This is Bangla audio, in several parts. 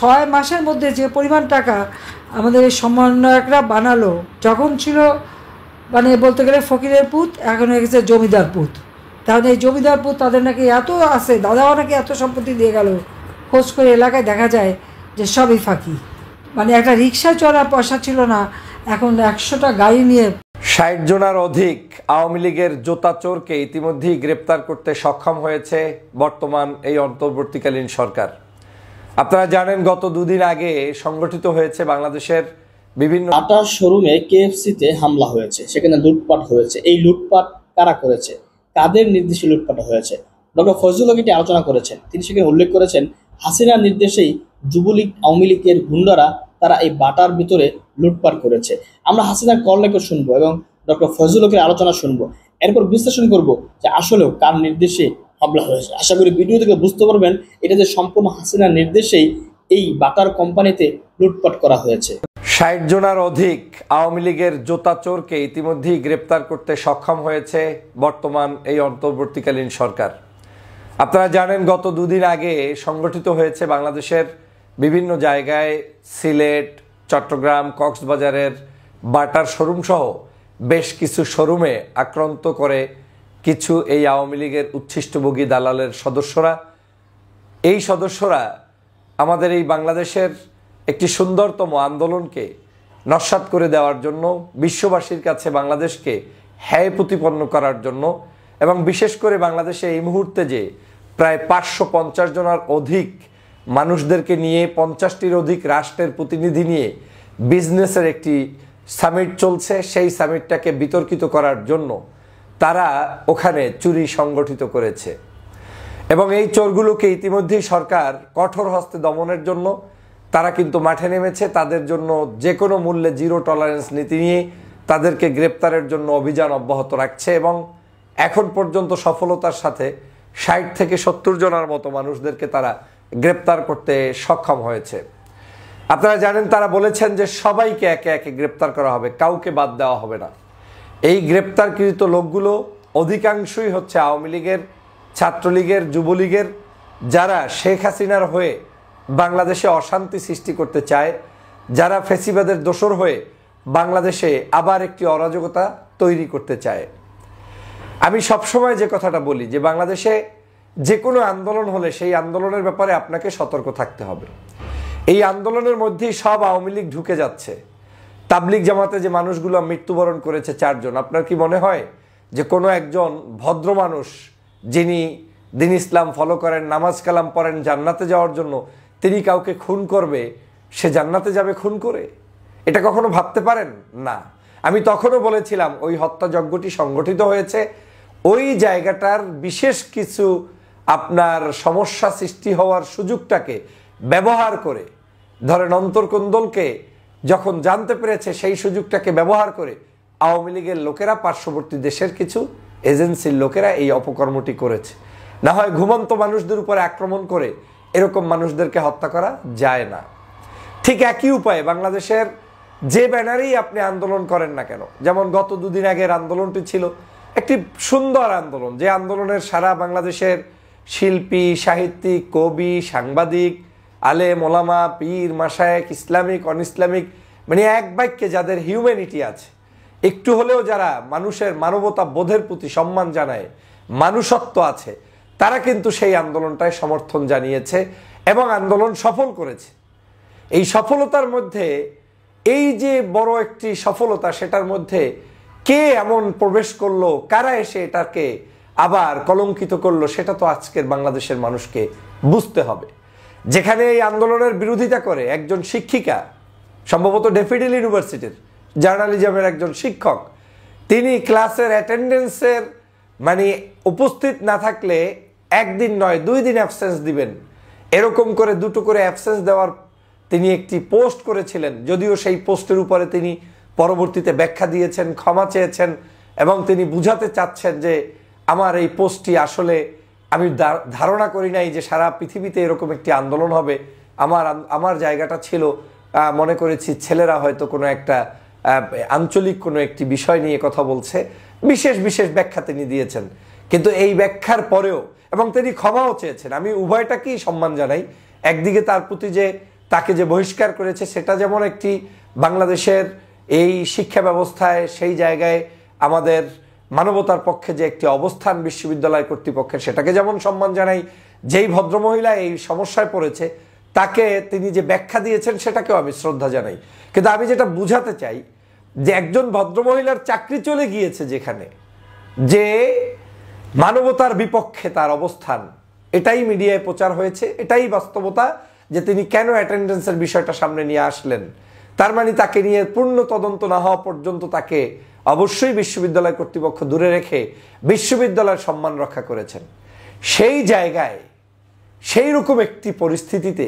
6 মাসের মধ্যে যে পরিমাণ টাকা আমাদের এই সমন্বয়করা বানালো, যখন ছিল মানে বলতে গেলে ফকিরের পুত, এখন হয়ে গেছে জমিদার পুত। তাহলে এই জমিদার পুত তাদের নাকি এত আছে, দাদাও নাকি এত সম্পত্তি দিয়ে গেল, খোঁজ করে এলাকায় দেখা যায় যে সবই ফাঁকি। মানে একটা রিক্সায় চড়ার পয়সা ছিল না, এখন 100টা গাড়ি নিয়ে। ৬০ জনের অধিক আওয়ামী লীগের জোতা চোরকে ইতিমধ্যেই গ্রেপ্তার করতে সক্ষম হয়েছে বর্তমান এই অন্তর্বর্তীকালীন সরকার। আপনারা জানেন গত দুদিন আগে সংগঠিত হয়েছে বাংলাদেশের বিভিন্ন টাটা শোরুমে কেএফসিতে হামলা হয়েছে, সেখানে লুটপাট হয়েছে। এই লুটপাট কারা করেছে, কাদের নির্দেশে লুটপাট হয়েছে, ডক্টর ফজলুল হক এটি আলোচনা করেছেন। তিনি সেখানে উল্লেখ করেছেন হাসিনার নির্দেশেই যুবলীগ আওয়ামী লীগের গুন্ডারা তারা এই বাটার ভিতরে লুটপাট করেছে। আমরা হাসিনার কল রেকর্ড শুনবো এবং ডক্টর ফজলুল হকের আলোচনা শুনবো, এরপর বিশ্লেষণ করব যে আসলেও কার নির্দেশে হামলা হয়েছে। আশা করি ভিডিও থেকে বুঝতে পারবেন এটা যে সম্পূর্ণ হাসিনার নির্দেশেই এই বাটার কোম্পানিতে লুটপাট করা হয়েছে। ৬০ জনের অধিক আওয়ামী লীগের জোতা চোরকে ইতিমধ্যেই গ্রেপ্তার করতে সক্ষম হয়েছে বর্তমান এই অন্তর্বর্তীকালীন সরকার। আপনারা জানেন গত দুদিন আগে সংগঠিত হয়েছে বাংলাদেশের বিভিন্ন জায়গায়, সিলেট, চট্টগ্রাম, কক্সবাজারের বাটার শোরুম সহ বেশ কিছু শোরুমে আক্রান্ত করে কিছু এই আওয়ামী লীগের উচ্ছিষ্টভোগী দালালের সদস্যরা। এই সদস্যরা আমাদের এই বাংলাদেশের একটি সুন্দরতম আন্দোলনকে নস্যাৎ করে দেওয়ার জন্য, বিশ্ববাসীর কাছে বাংলাদেশকে হ্যায় প্রতিপন্ন করার জন্য, এবং বিশেষ করে বাংলাদেশে এই মুহূর্তে যে প্রায় 550 জনের অধিক মানুষদেরকে নিয়ে 50টির অধিক রাষ্ট্রের প্রতিনিধি নিয়ে বিজনেসের একটি সামিট চলছে, সেই সামিটটাকে বিতর্কিত করার জন্য তারা ওখানে চুরি সংগঠিত করেছে। এবং এই চোরগুলোকে ইতিমধ্যেই সরকার কঠোর হস্তে দমনের জন্য তারা কিন্তু মাঠে নেমেছে। তাদের জন্য যে কোনো মূল্যে জিরো টলারেন্স নীতি নিয়ে তাদেরকে গ্রেপ্তারের জন্য অভিযান অব্যাহত রাখছে এবং এখন পর্যন্ত সফলতার সাথে 60 থেকে 70 জনের মতো মানুষদেরকে তারা গ্রেপ্তার করতে সক্ষম হয়েছে। আপনারা জানেন তারা বলেছেন যে সবাইকে একে একে গ্রেপ্তার করা হবে, কাউকে বাদ দেওয়া হবে না। এই গ্রেপ্তারকৃত লোকগুলো অধিকাংশই হচ্ছে আওয়ামী লীগের, ছাত্রলীগের, যুবলীগের, যারা শেখ হাসিনার হয়ে বাংলাদেশে অশান্তি সৃষ্টি করতে চায়, যারা ফ্যাসিবাদের দোসর হয়ে বাংলাদেশে আবার একটি অরাজকতা তৈরি করতে চায়। আমি সবসময় যে কথাটা বলি যে বাংলাদেশে যে কোনো আন্দোলন হলে সেই আন্দোলনের ব্যাপারে আপনাকে সতর্ক থাকতে হবে। এই আন্দোলনের মধ্যেই সব আওয়ামী লীগ ঢুকে যাচ্ছে। তাবলিগ জামাতে যে মানুষগুলো মৃত্যুবরণ করেছে 4 জন, আপনার কি মনে হয় যে কোনো একজন ভদ্র মানুষ যিনি দিন ইসলাম ফলো করেন, নামাজ কালাম পড়েন, জান্নাতে যাওয়ার জন্য তিনি কাউকে খুন করবে? সে জান্নাতে যাবে খুন করে? এটা কখনো ভাবতে পারেন না। আমি তখনও বলেছিলাম ওই হত্যাযজ্ঞটি সংগঠিত হয়েছে, ওই জায়গাটার বিশেষ কিছু আপনার সমস্যা সৃষ্টি হওয়ার সুযোগটাকে ব্যবহার করে, ধরেন অন্তর্কোন্দলকে যখন জানতে পেরেছে সেই সুযোগটাকে ব্যবহার করে আওয়ামী লীগের লোকেরা, পার্শ্ববর্তী দেশের কিছু এজেন্সির লোকেরা এই অপকর্মটি করেছে। না হয় ঘুমন্ত মানুষদের উপরে আক্রমণ করে এরকম মানুষদেরকে হত্যা করা যায় না। ঠিক একই উপায়ে বাংলাদেশের যে ব্যানারেই আপনি আন্দোলন করেন না কেন, যেমন গত দুদিন আগের আন্দোলনটি ছিল একটি সুন্দর আন্দোলন, যে আন্দোলনের সারা বাংলাদেশের শিল্পী, সাহিত্যিক, কবি, সাংবাদিক, আলেম, ওলামা, পীর, মাশায়েখ, ইসলামিক, অন ইসলামিক, মানে এক বাক্যে যাদের হিউম্যানিটি আছে, একটু হলেও যারা মানুষের মানবতা বোধের প্রতি সম্মান জানায়, মানুষত্ব আছে, তারা কিন্তু সেই আন্দোলনটায় সমর্থন জানিয়েছে এবং আন্দোলন সফল করেছে। এই সফলতার মধ্যে এই যে বড় একটি সফলতা, সেটার মধ্যে কে এমন প্রবেশ করলো, কারা এসে এটাকে আবার কলঙ্কিত করলো, সেটা তো আজকের বাংলাদেশের মানুষকে বুঝতে হবে। যেখানে এই আন্দোলনের বিরোধিতা করে একজন শিক্ষিকা, সম্ভবত ডেফোডিল ইউনিভার্সিটির জার্নালিজমের একজন শিক্ষক, তিনি ক্লাসের অ্যাটেন্ডেন্সের মানে উপস্থিত না থাকলে 1 দিন নয় 2 দিন অ্যাবসেন্স দিবেন, এরকম করে 2টো করে অ্যাবসেন্স দেওয়ার তিনি একটি পোস্ট করেছিলেন। যদিও সেই পোস্টের উপরে তিনি পরবর্তীতে ব্যাখ্যা দিয়েছেন, ক্ষমা চেয়েছেন এবং তিনি বুঝাতে চাচ্ছেন যে আমার এই পোস্টটি আসলে আমি ধারণা করি নাই যে সারা পৃথিবীতে এরকম একটি আন্দোলন হবে। আমার জায়গাটা ছিল মনে করেছি ছেলেরা হয়তো কোনো একটা আঞ্চলিক কোনো একটি বিষয় নিয়ে কথা বলছে। বিশেষ বিশেষ ব্যাখ্যা তিনি দিয়েছেন, কিন্তু এই ব্যাখ্যার পরেও এবং তিনি ক্ষমাও চেয়েছেন। আমি উভয়টাকেই সম্মান জানাই। একদিকে তার প্রতি যে তাকে যে বহিষ্কার করেছে সেটা যেমন একটি বাংলাদেশের এই শিক্ষা ব্যবস্থায় সেই জায়গায় আমাদের মানবতার পক্ষে যে একটি অবস্থান বিশ্ববিদ্যালয় কর্তৃপক্ষের, সেটাকে যেমন সম্মান জানাই, যেই ভদ্রমহিলা এই সমস্যায় পড়েছে তাকে তিনি যে ব্যাখ্যা দিয়েছেন সেটাকেও আমি শ্রদ্ধা জানাই। কিন্তু আমি যেটা বুঝাতে চাই যে একজন ভদ্রমহিলার চাকরি চলে গিয়েছে যেখানে, যে মানবতার বিপক্ষে তার অবস্থান, এটাই মিডিয়ায় প্রচার হয়েছে, এটাই বাস্তবতা যে তিনি কেন অ্যাটেন্ডেন্সের বিষয়টা সামনে নিয়ে আসলেন। তার মানে তাকে নিয়ে পূর্ণ তদন্ত না হওয়া পর্যন্ত তাকে অবশ্যই বিশ্ববিদ্যালয় কর্তৃপক্ষ দূরে রেখে বিশ্ববিদ্যালয়ের সম্মান রক্ষা করেছেন। সেই জায়গায় সেই রকম একটি পরিস্থিতিতে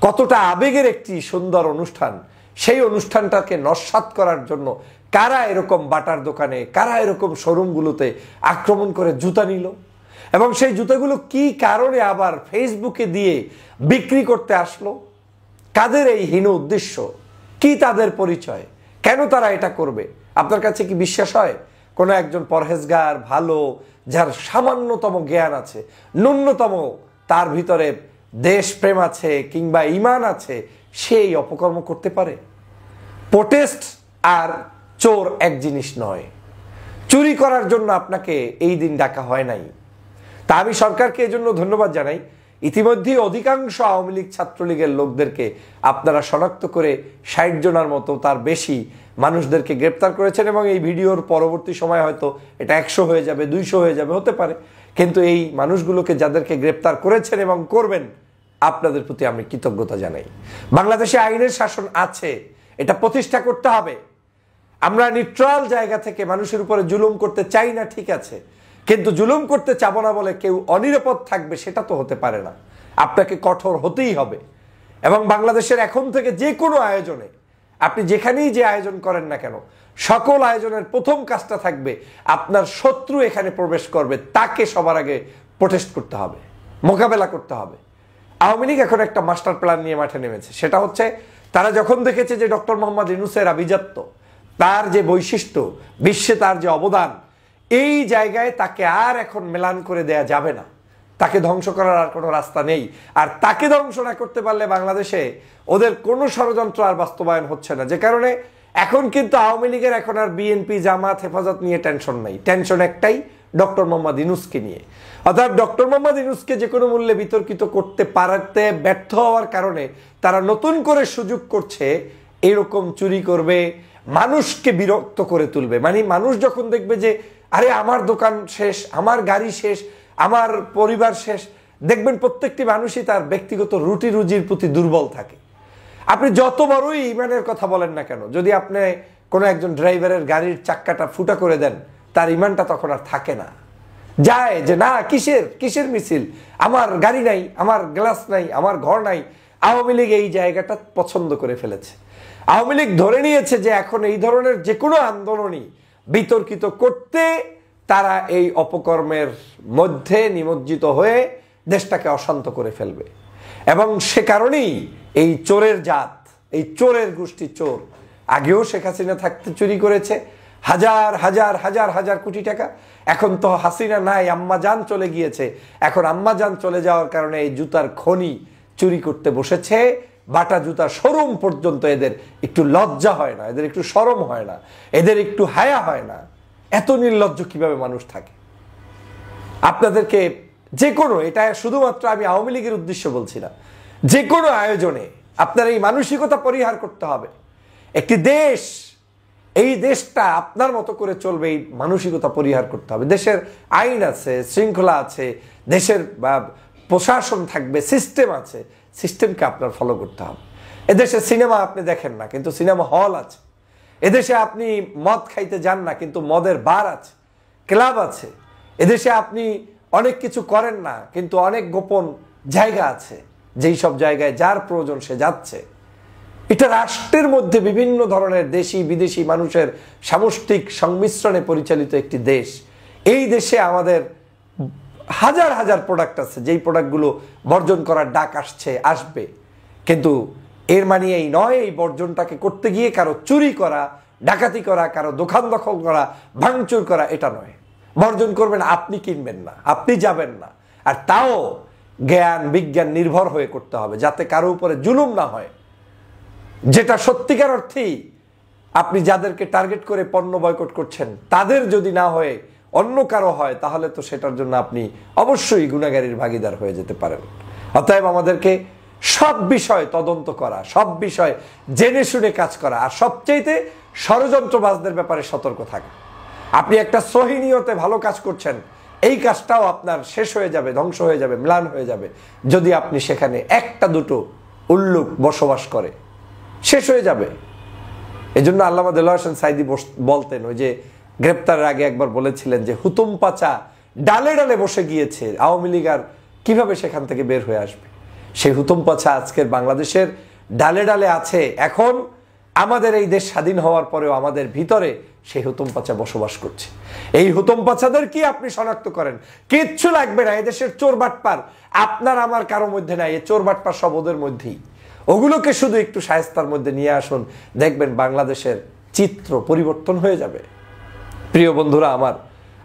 কতটা আবেগের একটি সুন্দর অনুষ্ঠান, সেই অনুষ্ঠানটাকে নস্যাৎ করার জন্য কারা এরকম বাটার দোকানে, কারা এরকম শোরুমগুলোতে আক্রমণ করে জুতা নিল, এবং সেই জুতাগুলো কি কারণে আবার ফেসবুকে দিয়ে বিক্রি করতে আসলো, কাদের এই হীন উদ্দেশ্য, কি তাদের পরিচয়, কেন তারা এটা করবে? আপনার কাছে কি বিশ্বাস হয় কোনো একজন পরহেজগার, ভালো, যার সামান্যতম জ্ঞান আছে, ন্যূনতম তার ভিতরে দেশপ্রেম আছে কিংবা ঈমান আছে, সেই অপকর্ম করতে পারে? প্রোটেস্ট আর চোর এক জিনিস নয়। চুরি করার জন্য আপনাকে এই দিন ডাকা হয় নাই। তা আমি সরকারকে এজন্য ধন্যবাদ জানাই। ইতিমধ্যেই অধিকাংশ আওয়ামী লীগ ছাত্রলীগের লোকদেরকে আপনারা শনাক্ত করে 60 জনের মতো তার বেশি মানুষদেরকে গ্রেপ্তার করেছেন, এবং এই ভিডিওর পরবর্তী সময় হয়তো এটা 100 হয়ে যাবে, 200 হয়ে যাবে, হতে পারে। কিন্তু এই মানুষগুলোকে যাদেরকে গ্রেপ্তার করেছেন এবং করবেন, আপনাদের প্রতি আমি কৃতজ্ঞতা জানাই। বাংলাদেশে আইনের শাসন আছে, এটা প্রতিষ্ঠা করতে হবে। আমরা নিউট্রাল জায়গা থেকে মানুষের উপরে জুলুম করতে চাই না, ঠিক আছে, কিন্তু জুলুম করতে চাবো না বলে কেউ অনিরাপদ থাকবে সেটা তো হতে পারে না। আপনাকে কঠোর হতেই হবে। এবং বাংলাদেশের এখন থেকে যে কোনো আয়োজনে, আপনি যেখানেই যে আয়োজন করেন না কেন, সকল আয়োজনের প্রথম কাজটা থাকবে আপনার শত্রু এখানে প্রবেশ করবে, তাকে সবার আগে প্রোটেস্ট করতে হবে, মোকাবেলা করতে হবে। আওয়ামী লীগ এখন একটা মাস্টার প্ল্যান নিয়ে মাঠে নেমেছে। সেটা হচ্ছে তারা যখন দেখেছে যে ডক্টর মোহাম্মদ ইউনূসের আভিজাত্য, তার যে বৈশিষ্ট্য, বিশ্বে তার যে অবদান, এই জায়গায় তাকে আর এখন মেলান করে দেয়া যাবে না। তাকে ধ্বংস করার আর কোনো রাস্তা নেই। আর তাকে ধ্বংস না করতে পারলে বাংলাদেশে ওদের কোনো ষড়যন্ত্র আর বাস্তবায়ন হচ্ছে না। যে কারণে এখন কিন্তু আওয়ামী লীগের এখন আর বিএনপি, জামাত, হেফাজত নিয়ে টেনশন নাই। টেনশন একটাই, ডক্টর মোহাম্মদ ইউনূসকে নিয়ে। অর্থাৎ ডক্টর মোহাম্মদ ইউনূসকে যে কোনো মূল্যে বিতর্কিত করতে পারতে ব্যর্থ হওয়ার কারণে তারা নতুন করে সুযোগ করছে এরকম চুরি করবে, মানুষকে বিরক্ত করে তুলবে। মানে মানুষ যখন দেখবে যে আরে আমার দোকান শেষ, আমার গাড়ি শেষ, আমার পরিবার শেষ, দেখবেন প্রত্যেকটি মানুষই তার ব্যক্তিগত রুটি রুজির প্রতি দুর্বল থাকে। আপনি যত বড়ই ইমানের কথা বলেন না কেন, যদি আপনি কোনো একজন ড্রাইভারের গাড়ির চাক্কাটা ফুটা করে দেন, তার ইমানটা তখন আর থাকে না। যায় যে না, কিসের মিছিল, আমার গাড়ি নাই, আমার গ্লাস নাই, আমার ঘর নাই। আওয়ামী লীগ এই জায়গাটা পছন্দ করে ফেলেছে। আওয়ামী লীগ ধরে নিয়েছে যে এখন এই ধরনের যে কোনো আন্দোলনই বিতর্কিত করতে তারা এই অপকর্মের মধ্যে নিমজ্জিত হয়ে দেশটাকে অশান্ত করে ফেলবে। এবং সে কারণেই এই চোরের জাত, এই চোরের গোষ্ঠী চোর, আগেও শেখ হাসিনা থাকতে চুরি করেছে হাজার হাজার হাজার হাজার কোটি টাকা। এখন তো হাসিনা নাই, আম্মাজান চলে গিয়েছে। এখন আম্মাজান চলে যাওয়ার কারণে এই জুতার খনি চুরি করতে বসেছে। বাটা জুতা শোরুম পর্যন্ত এদের একটু লজ্জা হয় না, এদের একটু শরম হয় না, এদের একটু হায়া হয় না। এত নির্লজ্জ কিভাবে মানুষ থাকে? আপনাদেরকে যে কোনো, এটা শুধুমাত্র আমি আওয়ামী লীগের উদ্দেশ্য বলছি না, যে কোনো আয়োজনে আপনার এই মানসিকতা পরিহার করতে হবে। একটি দেশ, এই দেশটা আপনার মতো করে চলবে, এই মানসিকতা পরিহার করতে হবে। দেশের আইন আছে, শৃঙ্খলা আছে, দেশের প্রশাসন থাকবে, সিস্টেম আছে, সিস্টেমকে আপনার ফলো করতে হবে। এদেশে সিনেমা আপনি দেখেন না, কিন্তু সিনেমা হল আছে। এদেশে আপনি মদ খাইতে যান না, কিন্তু মদের বার আছে, ক্লাব আছে। এদেশে আপনি অনেক কিছু করেন না, কিন্তু অনেক গোপন জায়গা আছে, যেই সব জায়গায় যার প্রয়োজন সে যাচ্ছে। এটা রাষ্ট্রের মধ্যে বিভিন্ন ধরনের দেশি বিদেশি মানুষের সামষ্টিক সংমিশ্রণে পরিচালিত একটি দেশ। এই দেশে আমাদের হাজার হাজার প্রোডাক্ট আছে, যেই প্রোডাক্টগুলো বর্জন করার ডাক আসবে, কিন্তু এর মানে এই নয় এই বর্জনটাকে করতে গিয়ে কারো চুরি করা, ডাকাতি করা, কারো দোকান দখল করা, ভাঙচুর করা, এটা নয়। বর্জন করবেন, আপনি কিনবেন না, আপনি যাবেন না। আর তাও জ্ঞান বিজ্ঞান নির্ভর হয়ে করতে হবে, যাতে কারো উপরে জুলুম না হয়। যেটা সত্যিকার অর্থেই আপনি যাদেরকে টার্গেট করে পণ্য বয়কট করছেন তাদের যদি না হয়ে অন্য কারো হয়, তাহলে তো সেটার জন্য আপনি অবশ্যই গুনাহগারীর ভাগীদার হয়ে যেতে পারেন। অতএব আমাদেরকে সব বিষয় তদন্ত করা, সব বিষয় জেনে শুনে কাজ করা, আর সবচেয়েতে ষড়যন্ত্রবাজদের ব্যাপারে সতর্ক থাকা। আপনি একটা সহি নিয়তে ভালো কাজ করছেন, এই কাজটাও আপনার শেষ হয়ে যাবে, ধ্বংস হয়ে যাবে, ম্লান হয়ে যাবে যদি আপনি সেখানে একটা দুটো উল্লুক বসবাস করে, শেষ হয়ে যাবে। এই জন্য আল্লামা দেলোয়ার হোসেন সাঈদী বলতেন, ওই যে গ্রেপ্তারের আগে একবার বলেছিলেন যে হুতুম পাচা ডালে ডালে বসে গিয়েছে, আওয়ামী লীগ আর কিভাবে সেখান থেকে বের হয়ে আসবে। সেই হুতুম পাচা আজকের বাংলাদেশের ডালে ডালে আছে। এখন আমাদের এই দেশ স্বাধীন হওয়ার পরেও আমাদের ভিতরে সেই হুতুম পাচা বসবাস করছে। এই হুতুম পাচাদের কি আপনি শনাক্ত করেন, কিচ্ছু লাগবে না। এদেশের চোর বাটপার আপনার আমার কারো মধ্যে নাই, এই চোর বাটপার সব ওদের মধ্যেই। ওগুলোকে শুধু একটু শায়েস্তার মধ্যে নিয়ে আসুন, দেখবেন বাংলাদেশের চিত্র পরিবর্তন হয়ে যাবে। প্রিয় বন্ধুরা আমার,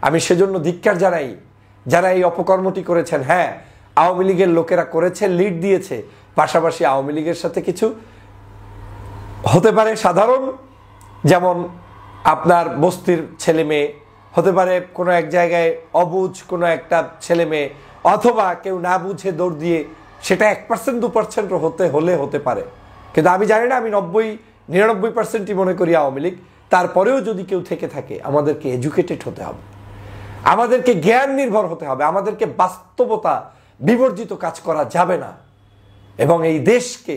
আমি সেজন্য ধিক্কার জানাই যারা এই অপকর্মটি করেছেন। হ্যাঁ, আওয়ামী লীগের লোকেরা করেছে, লিড দিয়েছে, পাশাপাশি আওয়ামী লীগের সাথে কিছু হতে পারে সাধারণ, যেমন আপনার বস্তির ছেলে মেয়ে হতে পারে, কোনো এক জায়গায় অবুঝ কোনো একটা ছেলে মেয়ে, অথবা কেউ না বুঝে দৌড় দিয়ে, সেটা 1% 2% হতে পারে। কিন্তু আমি জানি না, আমি 90-99%ই মনে করি আওয়ামী লীগ। তারপরেও যদি কেউ থেকে থাকে, আমাদেরকে এডুকেটেড হতে হবে, আমাদেরকে জ্ঞান নির্ভর হতে হবে, আমাদেরকে বাস্তবতা বিবর্জিত কাজ করা যাবে না। এবং এই দেশকে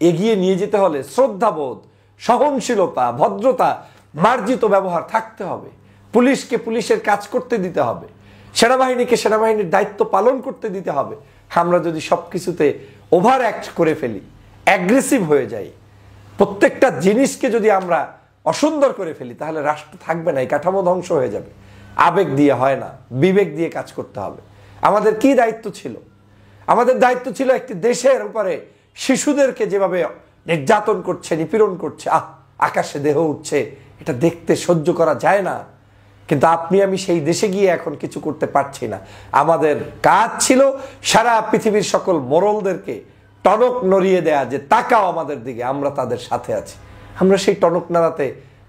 এগিয়ে নিয়ে যেতে হলে শ্রদ্ধাবোধ, সহনশীলতা, ভদ্রতা, মার্জিত ব্যবহার থাকতে হবে। পুলিশকে পুলিশের কাজ করতে দিতে হবে, সেনাবাহিনীকে সেনাবাহিনীর দায়িত্ব পালন করতে দিতে হবে। আমরা যদি সব কিছুতে ওভার অ্যাক্ট করে ফেলি, অ্যাগ্রেসিভ হয়ে যাই, প্রত্যেকটা জিনিসকে যদি আমরা অসুন্দর করে ফেলি, তাহলে রাষ্ট্র থাকবে না, এই কাঠামো ধ্বংস হয়ে যাবে। আবেগ দিয়ে হয় না, বিবেক দিয়ে কাজ করতে হবে। আমাদের কি দায়িত্ব ছিল? আমাদের দায়িত্ব ছিল একটি দেশের উপরে শিশুদেরকে যেভাবে নির্যাতন করছে, নিপীড়ন করছে, আকাশে দেহ উঠছে, এটা দেখতে সহ্য করা যায় না। কিন্তু আপনি আমি সেই দেশে গিয়ে এখন কিছু করতে পারছি না। আমাদের কাজ ছিল সারা পৃথিবীর সকল মোড়লদেরকে টনক নড়িয়ে দেয়া, যে তাকাও আমাদের দিকে, আমরা তাদের সাথে আছি। আমরা সেই টনক নাড়াতে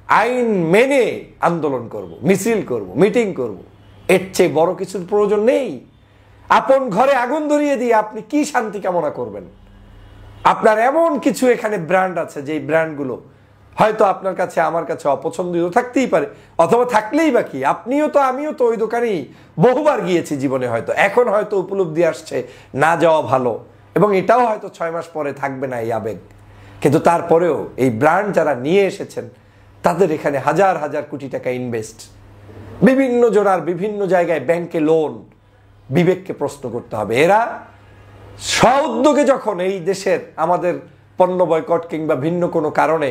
আইন মেনে আন্দোলন করব, মিছিল করব, মিটিং করব। এর চেয়ে বড় কিছুর প্রয়োজন নেই। আপন ঘরে আগুন ধরিয়ে দিয়ে আপনি কি শান্তি কামনা করবেন? আপনার এমন কিছু এখানে ব্র্যান্ড আছে, যে ব্র্যান্ডগুলো হয়তো আপনার কাছে আমার কাছে অপছন্দনীয় থাকতেই পারে, অথবা থাকলেই বা কি, আপনিও তো আমিও তো ওই দোকানেই বহুবার গিয়েছি জীবনে। হয়তো এখন হয়তো উপলব্ধি আসছে না যাওয়া ভালো, এবং এটাও হয়তো 6 মাস পরে থাকবে না এই আবেগ। কিন্তু তারপরেও এই ব্র্যান্ড যারা নিয়ে এসেছেন, তাদের এখানে হাজার হাজার কোটি টাকা ইনভেস্ট, বিভিন্ন জনার বিভিন্ন জায়গায় ব্যাংকে লোন। বিবেককে প্রশ্ন করতে হবে। এরা স্ব-উদ্যোগে যখন এই দেশের আমাদের পণ্য বয়কট কিংবা ভিন্ন কোনো কারণে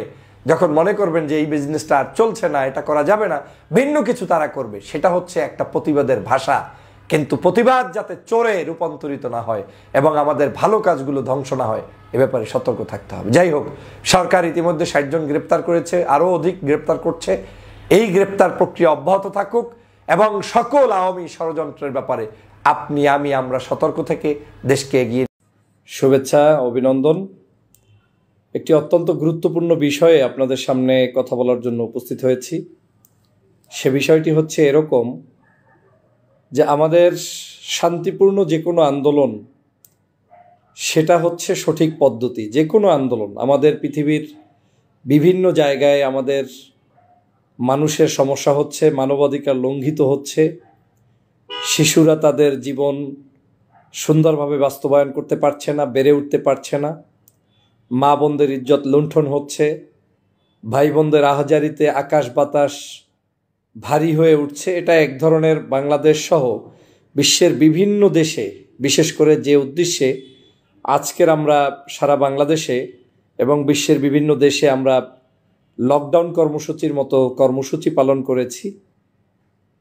যখন মনে করবেন যে এই বিজনেসটা আর চলছে না, এটা করা যাবে না, ভিন্ন কিছু তারা করবে, সেটা হচ্ছে একটা প্রতিবাদের ভাষা। কিন্তু প্রতিবাদ যাতে চোরে রূপান্তরিত না হয় এবং আমাদের ভালো কাজগুলো ধ্বংস না হয়, এ ব্যাপারে সতর্ক থাকতে হবে। যাই হোক, সরকার ইতিমধ্যে 60 জন গ্রেপ্তার করেছে, আরও অধিক গ্রেপ্তার করছে। এই গ্রেপ্তার প্রক্রিয়া অব্যাহত থাকুক, এবং সকল আওয়ামী ষড়যন্ত্রের ব্যাপারে আপনি আমি আমরা সতর্ক থেকে দেশকে এগিয়ে। শুভেচ্ছা, অভিনন্দন। একটি অত্যন্ত গুরুত্বপূর্ণ বিষয়ে আপনাদের সামনে কথা বলার জন্য উপস্থিত হয়েছি। সে বিষয়টি হচ্ছে এরকম যে আমাদের শান্তিপূর্ণ যে কোনো আন্দোলন, সেটা হচ্ছে সঠিক পদ্ধতি। যে কোনো আন্দোলন, আমাদের পৃথিবীর বিভিন্ন জায়গায় আমাদের মানুষের সমস্যা হচ্ছে, মানবাধিকার লঙ্ঘিত হচ্ছে, শিশুরা তাদের জীবন সুন্দরভাবে বাস্তবায়ন করতে পারছে না, বেড়ে উঠতে পারছে না, মা বোনদের ইজ্জত লুণ্ঠন হচ্ছে, ভাই বোনদের আহাজারিতে আকাশ বাতাস ভারী হয়ে উঠছে। এটা এক ধরনের বাংলাদেশ সহ বিশ্বের বিভিন্ন দেশে, বিশেষ করে যে উদ্দেশ্যে আজকের আমরা সারা বাংলাদেশে এবং বিশ্বের বিভিন্ন দেশে আমরা লকডাউন কর্মসূচির মতো কর্মসূচি পালন করেছি,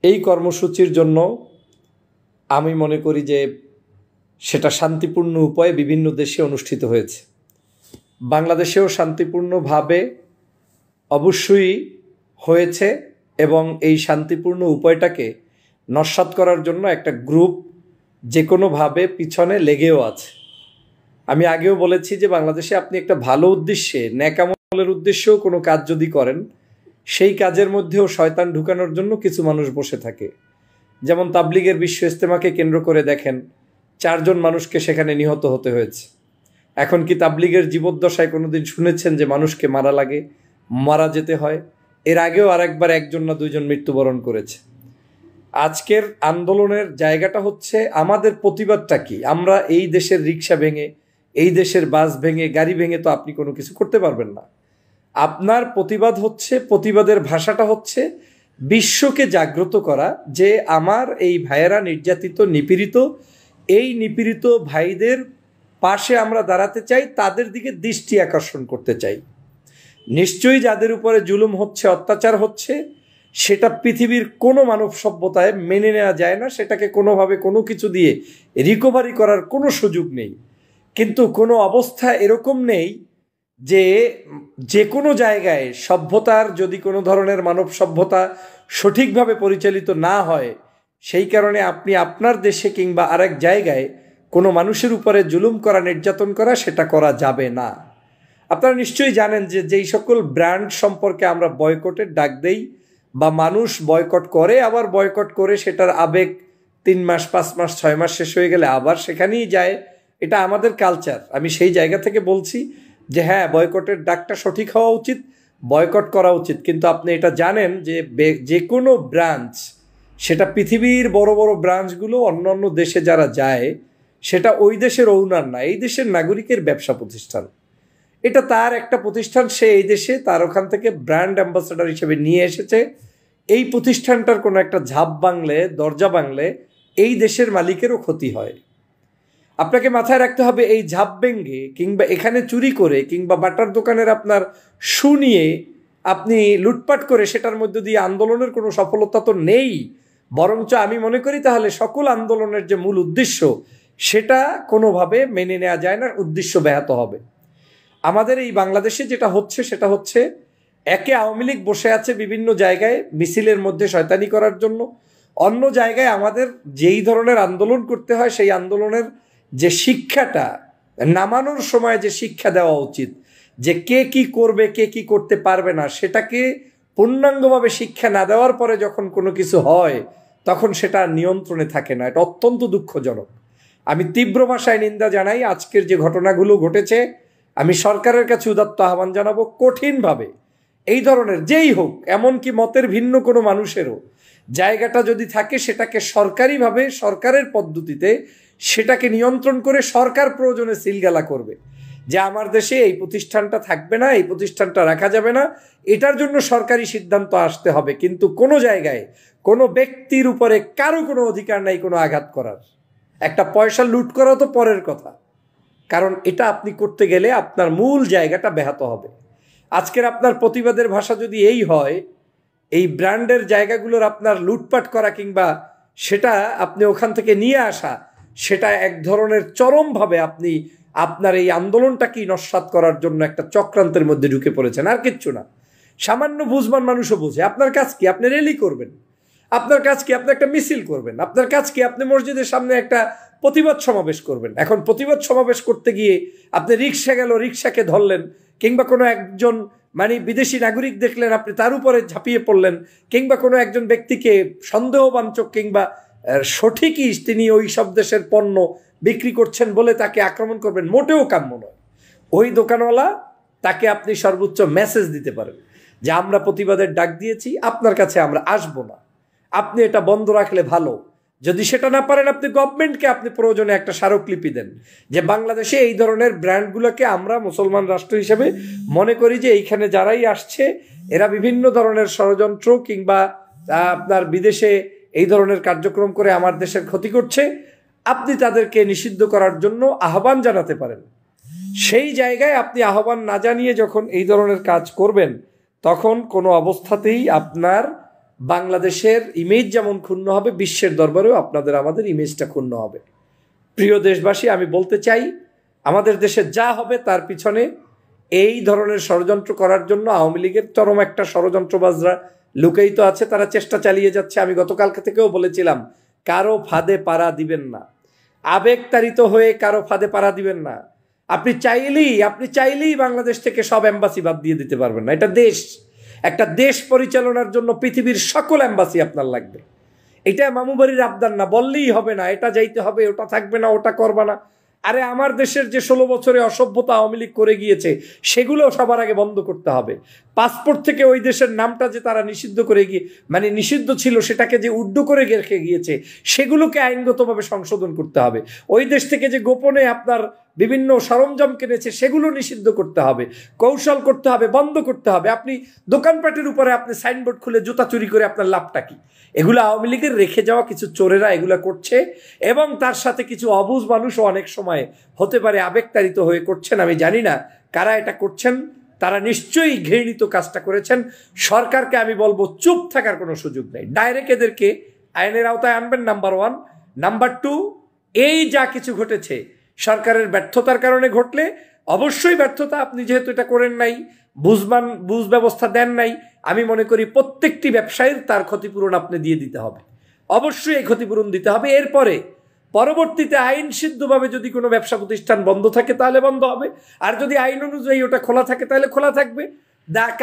এই কর্মসূচির জন্য আমি মনে করি যে সেটা শান্তিপূর্ণ উপায়ে বিভিন্ন দেশে অনুষ্ঠিত হয়েছে। বাংলাদেশেও শান্তিপূর্ণভাবে অবশ্যই হয়েছে, এবং এই শান্তিপূর্ণ উপায়টাকে নস্যাৎ করার জন্য একটা গ্রুপ যে কোনোভাবে পিছনে লেগেও আছে। আমি আগেও বলেছি যে বাংলাদেশে আপনি একটা ভালো উদ্দেশ্যে, ন্যাকামলের উদ্দেশ্যেও কোনো কাজ যদি করেন, সেই কাজের মধ্যেও শয়তান ঢুকানোর জন্য কিছু মানুষ বসে থাকে। যেমন তাবলিগের বিশ্ব ইজতেমাকে কেন্দ্র করে দেখেন 4 জন মানুষকে সেখানে নিহত হতে হয়েছে। এখন কি তাবলিগের জীবদ্দশায় কোনোদিন শুনেছেন যে মানুষকে মারা লাগে, মারা যেতে হয়? এর আগেও আরেকবার 1 জন না 2 জন মৃত্যুবরণ করেছে। আজকের আন্দোলনের জায়গাটা হচ্ছে আমাদের প্রতিবাদটা কি। আমরা এই দেশের রিক্সা ভেঙে, এই দেশের বাস ভেঙে, গাড়ি ভেঙে তো আপনি কোনো কিছু করতে পারবেন না। আপনার প্রতিবাদ হচ্ছে, প্রতিবাদের ভাষাটা হচ্ছে বিশ্বকে জাগ্রত করা যে আমার এই ভাইয়েরা নির্যাতিত, নিপীড়িত, এই নিপীড়িত ভাইদের পাশে আমরা দাঁড়াতে চাই, তাদের দিকে দৃষ্টি আকর্ষণ করতে চাই। নিশ্চয়ই যাদের উপরে জুলুম হচ্ছে, অত্যাচার হচ্ছে, সেটা পৃথিবীর কোনো মানব সভ্যতায় মেনে নেওয়া যায় না। সেটাকে কোনোভাবে কোনো কিছু দিয়ে রিকভারি করার কোনো সুযোগ নেই। কিন্তু কোনো অবস্থা এরকম নেই যে কোনো জায়গায় সভ্যতার যদি কোনো ধরনের মানব সভ্যতা সঠিকভাবে পরিচালিত না হয়, সেই কারণে আপনি আপনার দেশে কিংবা আরেক জায়গায় কোনো মানুষের উপরে জুলুম করা, নির্যাতন করা, সেটা করা যাবে না। আপনারা নিশ্চয়ই জানেন যে যেই সকল ব্র্যান্ড সম্পর্কে আমরা বয়কটের ডাক দেই বা মানুষ বয়কট করে, আবার বয়কট করে সেটার আবেগ 3 মাস, 5 মাস, 6 মাস শেষ হয়ে গেলে আবার সেখানেই যায়, এটা আমাদের কালচার। আমি সেই জায়গা থেকে বলছি যে হ্যাঁ, বয়কটের ডাকটা সঠিক হওয়া উচিত, বয়কট করা উচিত। কিন্তু আপনি এটা জানেন যে কোনো ব্রাঞ্চ, সেটা পৃথিবীর বড় বড় ব্রাঞ্চগুলো অন্য অন্য দেশে যারা যায়, সেটা ওই দেশের ওনার না, এই দেশের নাগরিকের ব্যবসা প্রতিষ্ঠান। এটা তার একটা প্রতিষ্ঠান, সে এই দেশে তার ওখান থেকে ব্র্যান্ড অ্যাম্বাসেডর হিসেবে নিয়ে এসেছে। এই প্রতিষ্ঠানটার কোনো একটা ঝাপ ভাঙলে, দরজা ভাঙলে এই দেশের মালিকেরও ক্ষতি হয়। আপনাকে মাথায় রাখতে হবে, এই ঝাপ ভেঙে কিংবা এখানে চুরি করে কিংবা বাটার দোকানের আপনার শু নিয়ে আপনি লুটপাট করে সেটার মধ্যে দিয়ে আন্দোলনের কোনো সফলতা তো নেই। বরঞ্চ আমি মনে করি তাহলে সকল আন্দোলনের যে মূল উদ্দেশ্য, সেটা কোনোভাবে মেনে নেওয়া যায় না, উদ্দেশ্য ব্যাহত হবে। আমাদের এই বাংলাদেশে যেটা হচ্ছে সেটা হচ্ছে, একে আওয়ামী লীগ বসে আছে বিভিন্ন জায়গায় মিছিলের মধ্যে শয়তানি করার জন্য, অন্য জায়গায় আমাদের যেই ধরনের আন্দোলন করতে হয় সেই আন্দোলনের যে শিক্ষাটা, নামানোর সময় যে শিক্ষা দেওয়া উচিত, যে কে কি করবে, কে কি করতে পারবে না, সেটাকে পূর্ণাঙ্গভাবে শিক্ষা না দেওয়ার পরে যখন কোনো কিছু হয়, তখন সেটা নিয়ন্ত্রণে থাকে না। এটা অত্যন্ত দুঃখজনক। আমি তীব্র ভাষায় নিন্দা জানাই আজকের যে ঘটনাগুলো ঘটেছে। আমি সরকারের কাছে উদাত্ত আহ্বান জানাবো, কঠিনভাবে এই ধরনের যেই হোক, এমনকি মতের ভিন্ন কোনো মানুষেরও জায়গাটা যদি থাকে, সেটাকে সরকারিভাবে, সরকারের পদ্ধতিতে সেটাকে নিয়ন্ত্রণ করে সরকার প্রয়োজনে সিলগালা করবে যে আমার দেশে এই প্রতিষ্ঠানটা থাকবে না, এই প্রতিষ্ঠানটা রাখা যাবে না, এটার জন্য সরকারি সিদ্ধান্ত আসতে হবে। কিন্তু কোনো জায়গায় কোনো ব্যক্তির উপরে কারো কোনো অধিকার নাই কোনো আঘাত করার। একটা পয়সা লুট করা তো পরের কথা, কারণ এটা আপনি করতে গেলে আপনার মূল জায়গাটা ব্যাহত হবে। আজকের আপনার প্রতিবাদের ভাষা যদি এই হয়, এই ব্র্যান্ডের জায়গাগুলোর আপনার লুটপাট করা কিংবা সেটা আপনি ওখান থেকে নিয়ে আসা, সেটা এক ধরনের চরমভাবে আপনি আপনার এই আন্দোলনটাকেই নস্যাৎ করার জন্য একটা চক্রান্তের মধ্যে ঢুকে পড়েছেন, আর কিচ্ছু না। সামান্য বুঝবান মানুষও বোঝে। আপনার কাজ কি? আপনি র্যালি করবেন। আপনার কাজ কি? আপনি একটা মিছিল করবেন। আপনার কাজ কি? আপনি মসজিদের সামনে একটা প্রতিবাদ সমাবেশ করবেন। এখন প্রতিবাদ সমাবেশ করতে গিয়ে আপনি রিক্সা গেল, রিক্সাকে ধরলেন, কিংবা কোনো একজন বিদেশি নাগরিক দেখলেন, আপনি তার উপরে ঝাঁপিয়ে পড়লেন, কিংবা কোনো একজন ব্যক্তিকে সন্দেহবাঞ্চক কিংবা সঠিকই তিনি ওই সব দেশের পণ্য বিক্রি করছেন বলে তাকে আক্রমণ করবেন, মোটেও কাম্য নয়। ওই দোকানওয়ালা, তাকে আপনি সর্বোচ্চ মেসেজ দিতে পারেন যে আমরা প্রতিবাদের ডাক দিয়েছি, আপনার কাছে আমরা আসবো না, আপনি এটা বন্ধ রাখলে ভালো। যদি সেটা না পারেন, আপনি গভর্নমেন্টকে আপনি প্রয়োজনে একটা স্মারকলিপি দেন যে বাংলাদেশে এই ধরনের ব্র্যান্ডগুলোকে আমরা মুসলমান রাষ্ট্র হিসেবে মনে করি যে এইখানে যারাই আসছে এরা বিভিন্ন ধরনের ষড়যন্ত্র কিংবা আপনার বিদেশে এই ধরনের কার্যক্রম করে আমার দেশের ক্ষতি করছে, আপনি তাদেরকে নিষিদ্ধ করার জন্য আহ্বান জানাতে পারেন। সেই জায়গায় আপনি আহ্বান না জানিয়ে যখন এই ধরনের কাজ করবেন, তখন কোনো অবস্থাতেই আপনার বাংলাদেশের ইমেজ যেমন ক্ষুণ্ণ হবে, বিশ্বের দরবারেও আপনাদের আমাদের ইমেজটা ক্ষুণ্ণ হবে। প্রিয় দেশবাসী, আমি বলতে চাই, আমাদের দেশে যা হবে তার পিছনে এই ধরনের ষড়যন্ত্র করার জন্য আওয়ামী লীগের চরম একটা ষড়যন্ত্রবাজরা লুকায়িত আছে, তারা চেষ্টা চালিয়ে যাচ্ছে। আমি গতকালকে থেকেও বলেছিলাম, কারো ফাঁদে পাড়া দিবেন না। আবেগতাড়িত হয়ে কারো ফাঁদে পাড়া দিবেন না। আপনি চাইলেই বাংলাদেশ থেকে সব এম্বাসি বাদ দিয়ে দিতে পারবেন না। এটা দেশ, একটা দেশ পরিচালনার জন্য পৃথিবীর সকল এম্বাসি আপনার লাগবে। এটা মামুবাড়ির আবদার না, বললেই হবে না এটা যাইতে হবে, ওটা থাকবে না, ওটা করবা না। আরে আমার দেশের যে 16 বছরে অসভ্যতা আওয়ামী লীগ করে গিয়েছে সেগুলো সবার আগে বন্ধ করতে হবে। পাসপোর্ট থেকে ওই দেশের নামটা যে তারা নিষিদ্ধ করে গিয়ে মানে নিষিদ্ধ ছিল সেটাকে যে উড্ড করে রেখে গিয়েছে সেগুলোকে আইনগতভাবে সংশোধন করতে হবে। ওই দেশ থেকে যে গোপনে আপনার বিভিন্ন সরঞ্জাম কিনেছে সেগুলো নিষিদ্ধ করতে হবে, কৌশল করতে হবে, বন্ধ করতে হবে। আপনি দোকানপাটের উপরে আপনি সাইনবোর্ড খুলে জুতা চুরি করে আপনার লাভটা কি? এগুলো আওয়ামী লীগের রেখে যাওয়া কিছু চোরেরা এগুলো করছে, এবং তার সাথে কিছু অবুঝ মানুষও অনেক সময় হতে পারে আবেগতাড়িত হয়ে করছেন। আমি জানি না কারা এটা করছেন, তারা নিশ্চয়ই ঘৃণিত কাজটা করেছেন। সরকারকে আমি বলবো চুপ থাকার কোনো সুযোগ নেই, ডাইরেক্ট এদেরকে আইনের আওতায় আনবেন, নাম্বার 1। নাম্বার 2, এই যা কিছু ঘটেছে সরকারের ব্যর্থতার কারণে ঘটলে অবশ্যই ব্যর্থতা, আপনি যেহেতু এটা করেন নাই, বুঝ ব্যবস্থা দেন নাই, আমি মনে করি প্রত্যেকটি ব্যবসায়ীর তার ক্ষতিপূরণ আপনি দিয়ে দিতে হবে, অবশ্যই এই ক্ষতিপূরণ দিতে হবে। এরপরে পরবর্তীতে আইন সিদ্ধভাবে যদি কোনো ব্যবসা প্রতিষ্ঠান বন্ধ থাকে তাহলে বন্ধ হবে, আর যদি আইন অনুযায়ী ওটা খোলা থাকে তাহলে খোলা থাকবে।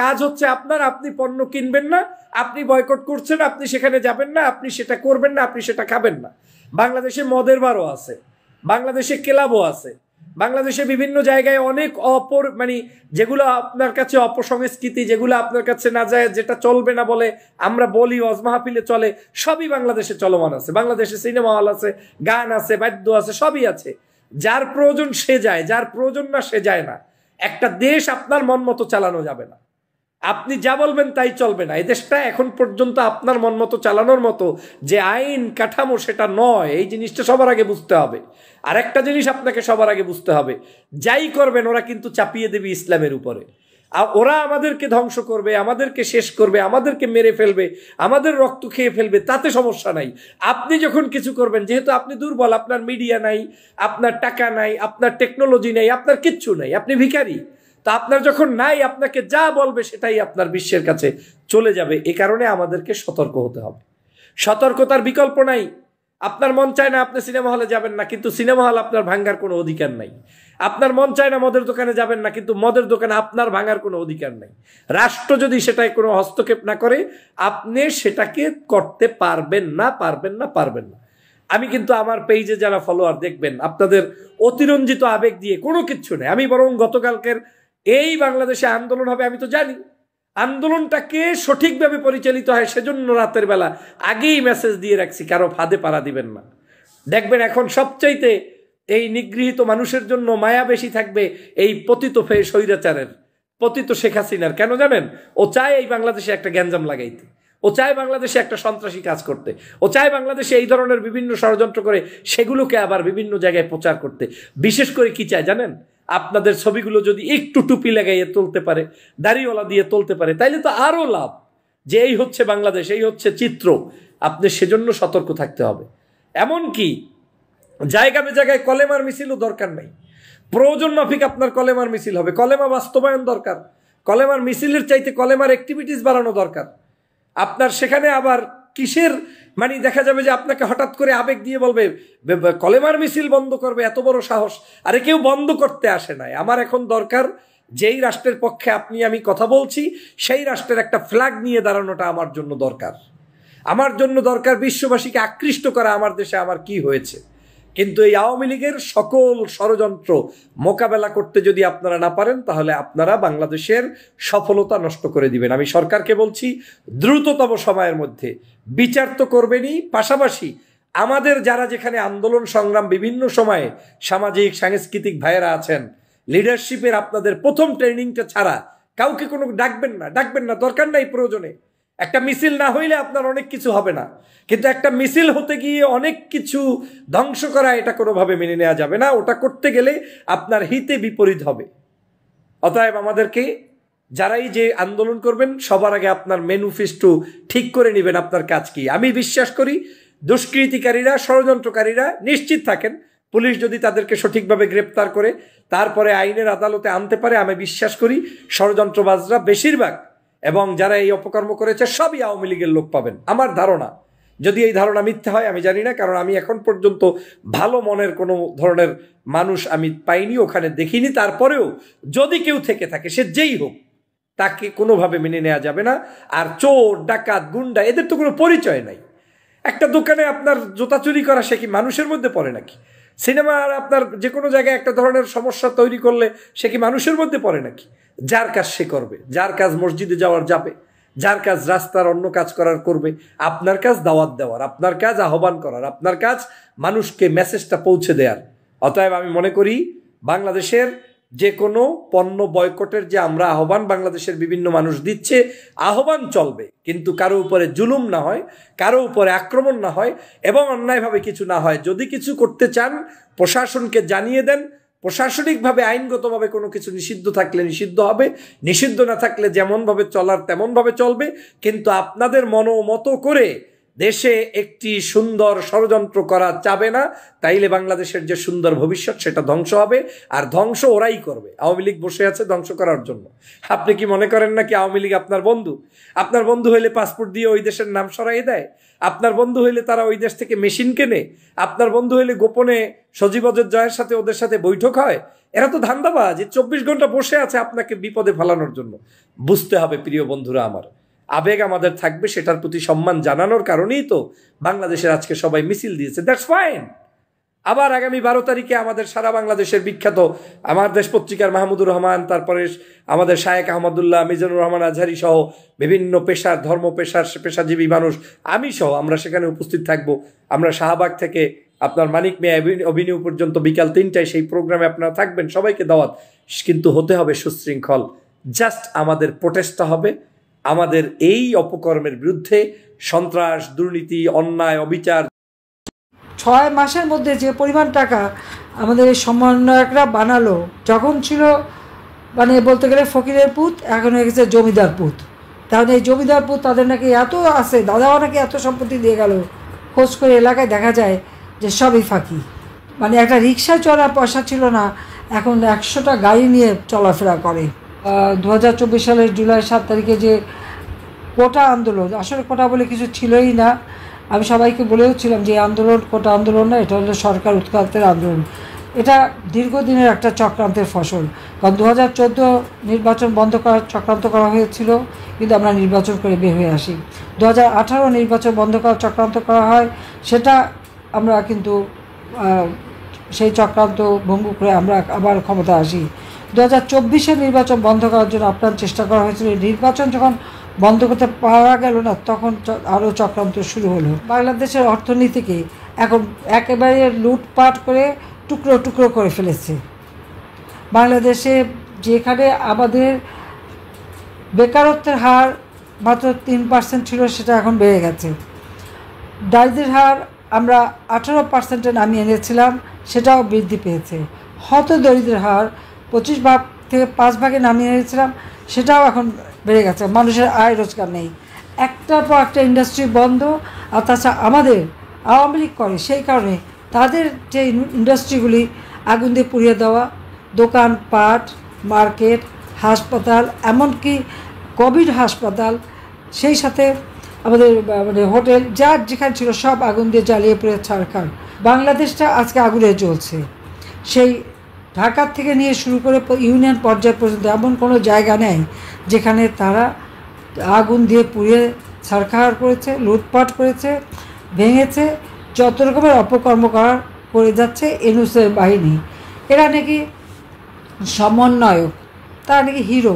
কাজ হচ্ছে আপনার, আপনি পণ্য কিনবেন না, আপনি বয়কট করছেন, আপনি সেখানে যাবেন না, আপনি সেটা করবেন না, আপনি সেটা খাবেন না। বাংলাদেশে মদের বারও আছে, বাংলাদেশে ক্লাবও আছে, বাংলাদেশে বিভিন্ন জায়গায় অনেক মানে যেগুলো আপনার কাছে অপসংস্কৃতি, যেগুলো আপনার কাছে না যায়, যেটা চলবে না বলে আমরা বলি ওয়াজ মাহফিলে চলে, সবই বাংলাদেশে চলমান আছে। বাংলাদেশে সিনেমা হল আছে, গান আছে, বাদ্য আছে, সবই আছে। যার প্রয়োজন সে যায়, যার প্রয়োজন না সে যায় না। একটা দেশ আপনার মন মতো চালানো যাবে না, আপনি যা বলবেন তাই চলবে না। এই দেশটা এখন পর্যন্ত আপনার মন মতো চালানোর মতো যে আইন কাঠামো সেটা নয়, এই জিনিসটা সবার আগে বুঝতে হবে। আর একটা জিনিস আপনাকে সবার আগে বুঝতে হবে, যাই করবেন ওরা কিন্তু চাপিয়ে দেবে ইসলামের উপরে। আর ওরা আমাদেরকে ধ্বংস করবে, আমাদেরকে শেষ করবে, আমাদেরকে মেরে ফেলবে, আমাদের রক্ত খেয়ে ফেলবে, তাতে সমস্যা নাই। আপনি যখন কিছু করবেন, যেহেতু আপনি দুর্বল, আপনার মিডিয়া নাই, আপনার টাকা নাই, আপনার টেকনোলজি নাই, আপনার কিচ্ছু নাই, আপনি ভিখারি, তা আপনার যখন নাই, আপনাকে যা বলবে সেটাই আপনার বিশ্বের কাছে চলে যাবে। এ কারণে আমাদেরকে সতর্ক হতে হবে, সতর্কতার বিকল্প নাই। আপনার মন চায় না আপনি সিনেমা হলে যাবেন না, কিন্তু সিনেমা হল আপনার ভাঙার কোনো অধিকার নাই। আপনার মন চায় না মদের দোকানে যাবেন না, কিন্তু মদের দোকানে আপনার ভাঙার কোনো অধিকার নাই। রাষ্ট্র যদি সেটাই কোনো হস্তক্ষেপ না করে, আপনি সেটাকে করতে পারবেন না, পারবেন না, পারবেন না। আমি কিন্তু আমার পেজে যারা ফলোয়ার দেখবেন, আপনাদের অতিরঞ্জিত আবেগ দিয়ে কোনো কিচ্ছু নেই। আমি বরং গতকালকের এই বাংলাদেশে আন্দোলন হবে, আমি তো জানি আন্দোলনটাকে সঠিকভাবে পরিচালিত হয়, সেজন্য রাতের বেলা আগেই মেসেজ দিয়ে রাখছি, কারো ফাঁদে পাড়া দিবেন না। দেখবেন এখন সবচাইতে এই নিগৃহীত মানুষের জন্য মায়া বেশি থাকবে এই পতিত স্বৈরাচারের, পতিত শেখ হাসিনার। কেন জানেন? ও চায় এই বাংলাদেশে একটা গ্যাঞ্জাম লাগাইতে, ও চায় বাংলাদেশে একটা সন্ত্রাসী কাজ করতে, ও চায় বাংলাদেশে এই ধরনের বিভিন্ন ষড়যন্ত্র করে সেগুলোকে আবার বিভিন্ন জায়গায় প্রচার করতে। বিশেষ করে কি চায় জানেন? আপনাদের ছবিগুলো যদি একটু টুপি লাগাইয়ে তুলতে পারে, দাড়িওয়ালা দিয়ে তুলতে পারে, তাইলে তো আরো লাভ, যে এই হচ্ছে বাংলাদেশ, এই হচ্ছে চিত্র। আপনি সেজন্য সতর্ক থাকতে হবে। এমনকি জায়গাবে জায়গায় কলেমার মিছিলও দরকার নাই, প্রয়োজন মাফিক আপনার কলেমার মিছিল হবে। কলেমা বাস্তবায়ন দরকার, কলেমার মিছিলের চাইতে কলেমার অ্যাক্টিভিটিস বাড়ানো দরকার। আপনার সেখানে আবার কিসের মানে দেখা যাবে যে আপনাকে হঠাৎ করে আবেগ দিয়ে বলবে কলেমার মিছিল বন্ধ করবে, এত বড় সাহস। আরে কেউ বন্ধ করতে আসে নাই। আমার এখন দরকার যেই রাষ্ট্রের পক্ষে আমি কথা বলছি, সেই রাষ্ট্রের একটা ফ্ল্যাগ নিয়ে দাঁড়ানোটা আমার জন্য দরকার। আমার জন্য দরকার বিশ্ববাসীকে আকৃষ্ট করা আমার দেশে আমার কি হয়েছে। কিন্তু এই আওয়ামী লীগের সকল ষড়যন্ত্র মোকাবেলা করতে যদি আপনারা না পারেন, তাহলে আপনারা বাংলাদেশের সফলতা নষ্ট করে দিবেন। আমি সরকারকে বলছি, দ্রুততম সময়ের মধ্যে বিচার তো করবেনই, পাশাপাশি আমাদের যারা যেখানে আন্দোলন সংগ্রাম বিভিন্ন সময়ে সামাজিক সাংস্কৃতিক ভাইয়েরা আছেন, লিডারশিপের আপনাদের প্রথম ট্রেনিংটা ছাড়া কাউকে কোনো ডাকবেন না, দরকার নাই। প্রয়োজনে একটা মিছিল না হইলে আপনার অনেক কিছু হবে না, কিন্তু একটা মিছিল হতে গিয়ে অনেক কিছু ধ্বংস করা, এটা কোনোভাবে মেনে নেওয়া যাবে না। ওটা করতে গেলে আপনার হিতে বিপরীত হবে। অতএব আমাদেরকে যারাই যে আন্দোলন করবেন, সবার আগে আপনার ম্যানিফেস্টো ঠিক করে নেবেন আপনার কাজ কি। আমি বিশ্বাস করি দুষ্কৃতিকারীরা, ষড়যন্ত্রকারীরা, নিশ্চিত থাকেন পুলিশ যদি তাদেরকে সঠিকভাবে গ্রেপ্তার করে তারপরে আইনের আদালতে আনতে পারে, আমি বিশ্বাস করি ষড়যন্ত্রবাজরা বেশিরভাগ এবং যারা এই অপকর্ম করেছে সবই আওয়ামী লীগের লোক পাবেন। আমার ধারণা যদি এই ধারণা মিথ্যা হয় আমি জানি না, কারণ আমি এখন পর্যন্ত ভালো মনের কোনো ধরনের মানুষ আমি পাইনি, ওখানে দেখিনি। তারপরেও যদি কেউ থেকে থাকে, সে যেই হোক, তাকে কোনোভাবে মেনে নেওয়া যাবে না। আর চোর, ডাকাত, গুন্ডা, এদের তো কোনো পরিচয় নাই। একটা দোকানে আপনার জুতা চুরি করা, সে কি মানুষের মধ্যে পড়ে নাকি? সিনেমার আপনার যে কোনো জায়গায় একটা ধরনের সমস্যা তৈরি করলে সে কি মানুষের মধ্যে পড়ে নাকি? যার কাজ সে করবে, যার কাজ মসজিদে যাওয়ার যাবে, যার কাজ রাস্তার অন্য কাজ করার করবে। আপনার কাজ দাওয়াত দেওয়ার, আপনার কাজ আহ্বান করার, আপনার কাজ মানুষকে মেসেজটা পৌঁছে দেওয়ার। অতএব আমি মনে করি বাংলাদেশের যে কোনো পণ্য বয়কটের যে আমরা আহ্বান বাংলাদেশের বিভিন্ন মানুষ দিচ্ছে, আহ্বান চলবে, কিন্তু কারো উপরে জুলুম না হয়, কারো উপরে আক্রমণ না হয় এবং অন্যায়ভাবে কিছু না হয়। যদি কিছু করতে চান প্রশাসনকে জানিয়ে দেন, প্রশাসনিকভাবে আইনগতভাবে কোনো কিছু নিষিদ্ধ থাকলে নিষিদ্ধ হবে, নিষিদ্ধ না থাকলে যেমনভাবে চলার তেমনভাবে চলবে। কিন্তু আপনাদের মতো করে দেশে একটি সুন্দর ষড়যন্ত্র করা যাবে না, তাইলে বাংলাদেশের যে সুন্দর ভবিষ্যৎ সেটা ধ্বংস হবে। আর ধ্বংস ওরাই করবে। আওয়ামী লীগ বসে আছে ধ্বংস করার জন্য। আপনি কি মনে করেন নাকি আওয়ামী লীগ আপনার বন্ধু? আপনার বন্ধু হইলে পাসপোর্ট দিয়ে ওই দেশের নাম সরাই দেয়? আপনার বন্ধু হইলে তারা ওই দেশ থেকে মেশিন কেনে? আপনার বন্ধু হইলে গোপনে সজীব জয়ের সাথে ওদের সাথে বৈঠক হয়? এরা তো ধান্দাবাজ। 24 ঘন্টা বসে আছে আপনাকে বিপদে ফেলানোর জন্য। বুঝতে হবে প্রিয় বন্ধুরা আমার, আবেগ আমাদের থাকবে, সেটার প্রতি সম্মান জানানোর কারণেই তো বাংলাদেশের আজকে সবাই মিছিল দিয়েছে। That's fine. আবার আগামী 12 তারিখে আমাদের সারা বাংলাদেশের বিখ্যাত আমার দেশ পত্রিকার মাহমুদুর রহমান, তারপরে আমাদের শায়েক আহমদুল্লাহ, মিজানুর রহমান আজহারি সহ বিভিন্ন পেশার, ধর্ম পেশার পেশাজীবী মানুষ, আমি সহ আমরা সেখানে উপস্থিত থাকব। আমরা শাহবাগ থেকে আপনার মানিক মিয়া অভিনিউ পর্যন্ত বিকাল 3টায় সেই প্রোগ্রামে আপনারা থাকবেন। সবাইকে দাওয়াত, কিন্তু হতে হবে সুশৃঙ্খল। জাস্ট আমাদের প্রোটেস্টটা হবে আমাদের এই অপকর্মের বিরুদ্ধে, সন্ত্রাস, দুর্নীতি, অন্যায়, অবিচার। 6 মাসের মধ্যে যে পরিমাণ টাকা আমাদের এই সমন্বয়করা বানালো, যখন ছিল মানে বলতে গেলে ফকিরের পুত, এখন হয়ে গেছে জমিদার পুত। তাহলে এই জমিদার পুত তাদের নাকি এত আছে, দাদাও নাকি এত সম্পত্তি দিয়ে গেল। খোঁজ করে এলাকায় দেখা যায় যে সবই ফাঁকি। মানে একটা রিক্সায় চলার পয়সা ছিল না, এখন 100টা গাড়ি নিয়ে চলাফেরা করে। 2024 সালের জুলাই 7 তারিখে যে কোটা আন্দোলন, আসলে কোটা বলে কিছু ছিলই না। আমি সবাইকে বলেওছিলাম যে এই আন্দোলন কোটা আন্দোলন না, এটা হলো সরকার উৎখাতের আন্দোলন। এটা দীর্ঘদিনের একটা চক্রান্তের ফসল। কারণ 2014 নির্বাচন বন্ধ করার চক্রান্ত করা হয়েছিল, কিন্তু আমরা নির্বাচন করে বের হয়ে আসি। 2018 নির্বাচন বন্ধ করার চক্রান্ত করা হয়, সেটা আমরা কিন্তু সেই চক্রান্ত ভঙ্গ করে আমরা আবার ক্ষমতা আসি। 2024 নির্বাচন বন্ধ করার জন্য আপ্রাণ চেষ্টা করা হয়েছিল। নির্বাচন যখন বন্ধ করতে পারা গেল না, তখন আরও চক্রান্ত শুরু হলো। বাংলাদেশের অর্থনীতিকে এখন একেবারে লুটপাট করে টুকরো টুকরো করে ফেলেছে। বাংলাদেশে যেখানে আমাদের বেকারত্বের হার মাত্র 3% ছিল, সেটা এখন বেড়ে গেছে। দারিদ্র্যের হার আমরা 18%-এ নামিয়ে এনেছিলাম, সেটাও বৃদ্ধি পেয়েছে। হতদরিদ্রের হার 25 ভাগ থেকে 5 ভাগে নামিয়ে এনেছিলাম, সেটাও এখন বেড়ে গেছে। মানুষের আয় রোজগার নেই, একটার পর একটা ইন্ডাস্ট্রি বন্ধ। আর তাছাড়া আমাদের আওয়ামী লীগ করে, সেই কারণে তাদের যে ইন্ডাস্ট্রিগুলি আগুন দিয়ে পুড়িয়ে দেওয়া, দোকানপাট, মার্কেট, হাসপাতাল, এমনকি কোভিড হাসপাতাল, সেই সাথে আমাদের মানে হোটেল, যার যেখানে ছিল সব আগুন দিয়ে জ্বালিয়ে পুড়ে ছাড়খাড়। বাংলাদেশটা আজকে আগুনে জ্বলছে। সেই ঢাকার থেকে নিয়ে শুরু করে ইউনিয়ন পর্যায় পর্যন্ত এমন কোনো জায়গা নেই যেখানে তারা আগুন দিয়ে পুড়িয়ে ছাড়খাড় করেছে, লুটপাট করেছে, ভেঙেছে। যত রকমের অপকর্ম করে যাচ্ছে এনউসের বাহিনী। এরা নাকি সমন্বয়ক, তারা নাকি হিরো।